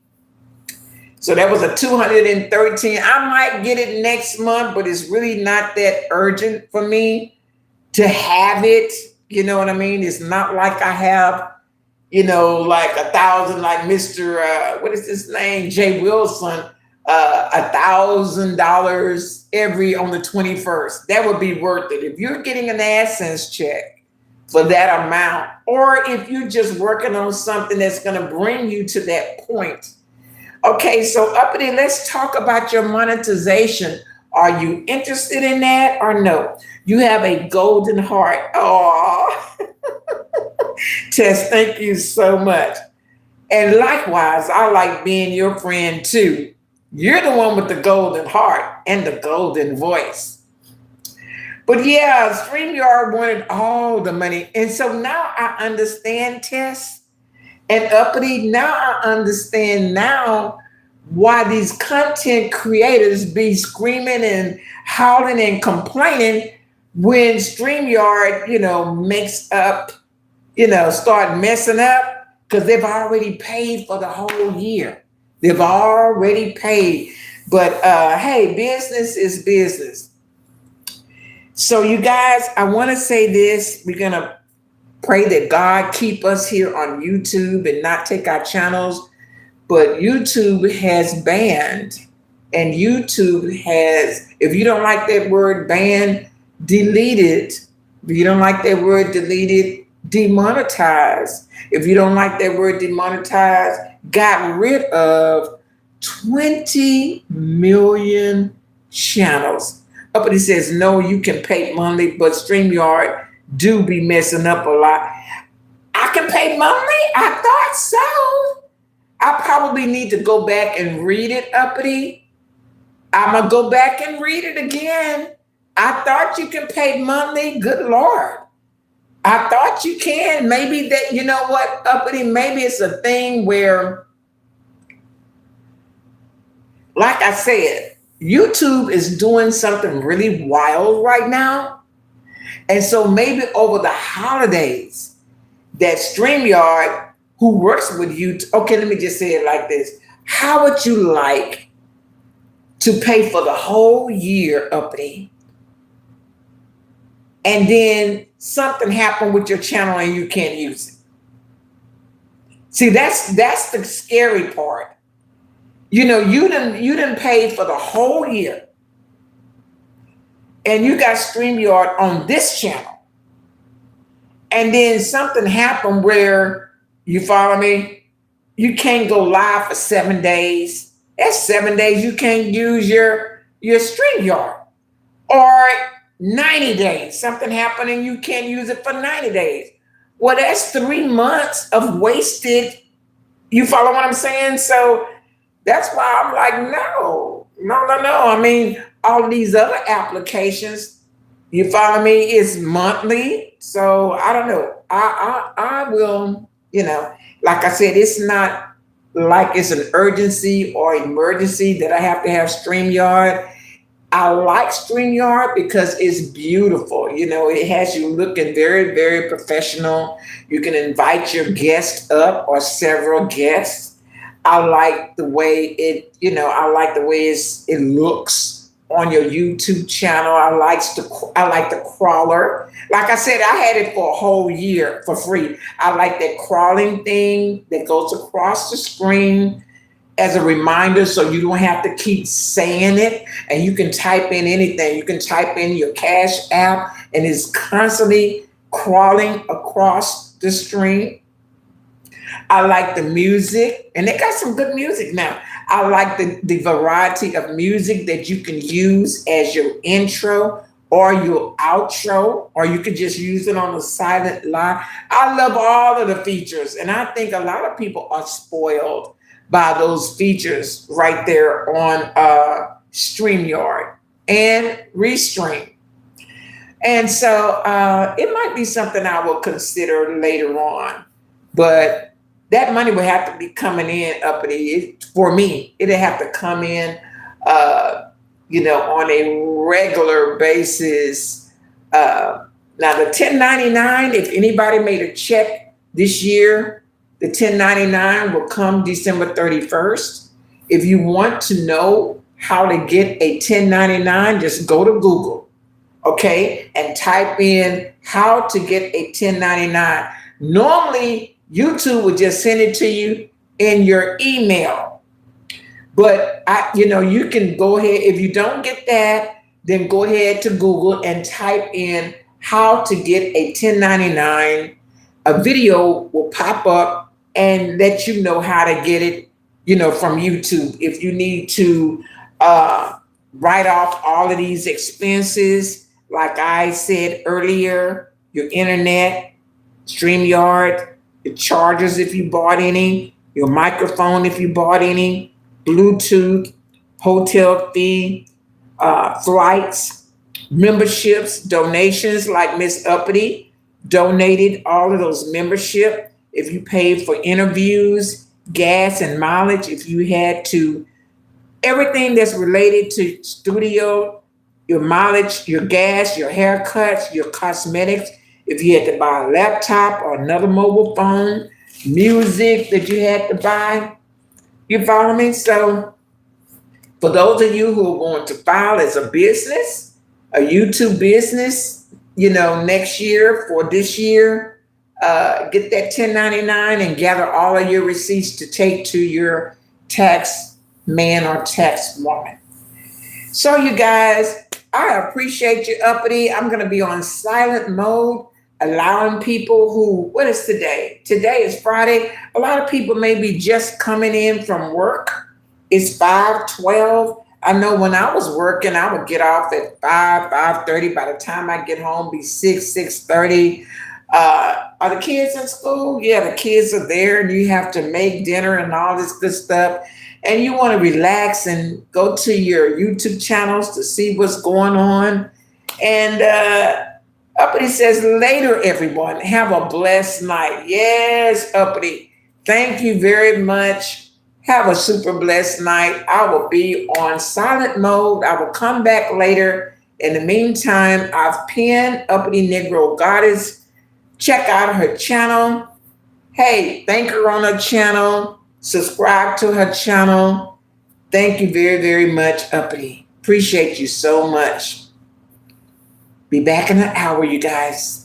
So that was a $213. I might get it next month, but it's really not that urgent for me to have it. You know what I mean? It's not like I have, like 1,000, like Mr. What is his name? Jay Wilson. $1,000 every on the 21st. That would be worth it. If you're getting an AdSense check for that amount, or if you're just working on something that's going to bring you to that point. Okay, so Uppity, let's talk about your monetization. Are you interested in that or no? You have a golden heart. Oh, Tess, thank you so much. And likewise, I like being your friend too. You're the one with the golden heart and the golden voice. But yeah, StreamYard wanted all the money. And so now I understand, Tess and Uppity. Now I understand now why these content creators be screaming and howling and complaining when StreamYard, makes up, start messing up because they've already paid for the whole year. They've already paid. But hey, business is business. So you guys, I want to say this. We're going to pray that God keep us here on YouTube and not take our channels. But YouTube has banned, and YouTube has, if you don't like that word banned, delete it. If you don't like that word deleted, demonetize. If you don't like that word demonetize, got rid of 20 million channels. Uppity says, no, you can pay monthly, but StreamYard do be messing up a lot. I can pay monthly? I thought so. I probably need to go back and read it, Uppity. I'm going to go back and read it again. I thought you can pay monthly. Good Lord. I thought you can. Maybe that, you know what, Uppity, maybe it's a thing where, like I said, YouTube is doing something really wild right now. And so maybe over the holidays, that StreamYard, who works with you, okay, let me just say it like this. How would you like to pay for the whole year, Uppity, and then something happened with your channel and you can't use it? See, that's the scary part. You didn't pay for the whole year, and you got StreamYard on this channel, and then something happened where, you follow me? You can't go live for 7 days. That's 7 days you can't use your StreamYard. Or 90 days. Something happened and you can't use it for 90 days. Well, that's 3 months of wasted. You follow what I'm saying? So that's why I'm like, no. I mean, all these other applications, you follow me, is monthly. So I don't know. I will, like I said, it's not like it's an urgency or emergency that I have to have StreamYard. I like StreamYard because it's beautiful. It has you looking very, very professional. You can invite your guest up or several guests. I like the way it looks on your YouTube channel. I like the crawler. Like I said, I had it for a whole year for free. I like that crawling thing that goes across the screen as a reminder, so you don't have to keep saying it, and you can type in anything. You can type in your Cash App, and it's constantly crawling across the screen. I like the music, and they got some good music now. I like the variety of music that you can use as your intro or your outro, or you could just use it on a silent line. I love all of the features, and I think a lot of people are spoiled by those features right there on StreamYard and Restream. And so it might be something I will consider later on, but that money would have to be coming in, Uppity. For me, it'd have to come in, on a regular basis. Now, the 1099, if anybody made a check this year, the 1099 will come December 31st. If you want to know how to get a 1099, just go to Google, okay, and type in how to get a 1099. Normally, YouTube would just send it to you in your email. But you can go ahead. If you don't get that, then go ahead to Google and type in how to get a 1099. A video will pop up and let you know how to get it, from YouTube. If you need to uh, write off all of these expenses, like I said earlier, your internet, StreamYard, your chargers if you bought any, your microphone if you bought any, Bluetooth, hotel fee, flights, memberships, donations like Miss Uppity donated all of those membership. If you paid for interviews, gas and mileage, if you had to, everything that's related to studio, your mileage, your gas, your haircuts, your cosmetics, if you had to buy a laptop or another mobile phone, music that you had to buy, you follow me? So for those of you who are going to file as a business, a YouTube business, next year for this year, get that 1099 and gather all of your receipts to take to your tax man or tax woman. So, you guys, I appreciate you, Uppity. I'm going to be on silent mode, allowing people what is today? Today is Friday. A lot of people may be just coming in from work. It's 5:12. I know when I was working, I would get off at 5:30. By the time I get home, be 6:30. Are the kids in school? Yeah, the kids are there, and you have to make dinner and all this good stuff. And you want to relax and go to your YouTube channels to see what's going on. And Uppity says, later, everyone, have a blessed night. Yes, Uppity, thank you very much. Have a super blessed night. I will be on silent mode. I will come back later. In the meantime, I've pinned Uppity Negro Goddess. Check out her channel. Hey, thank her on her channel. Subscribe to her channel. Thank you very, very much, Uppity. Appreciate you so much. Be back in an hour, you guys.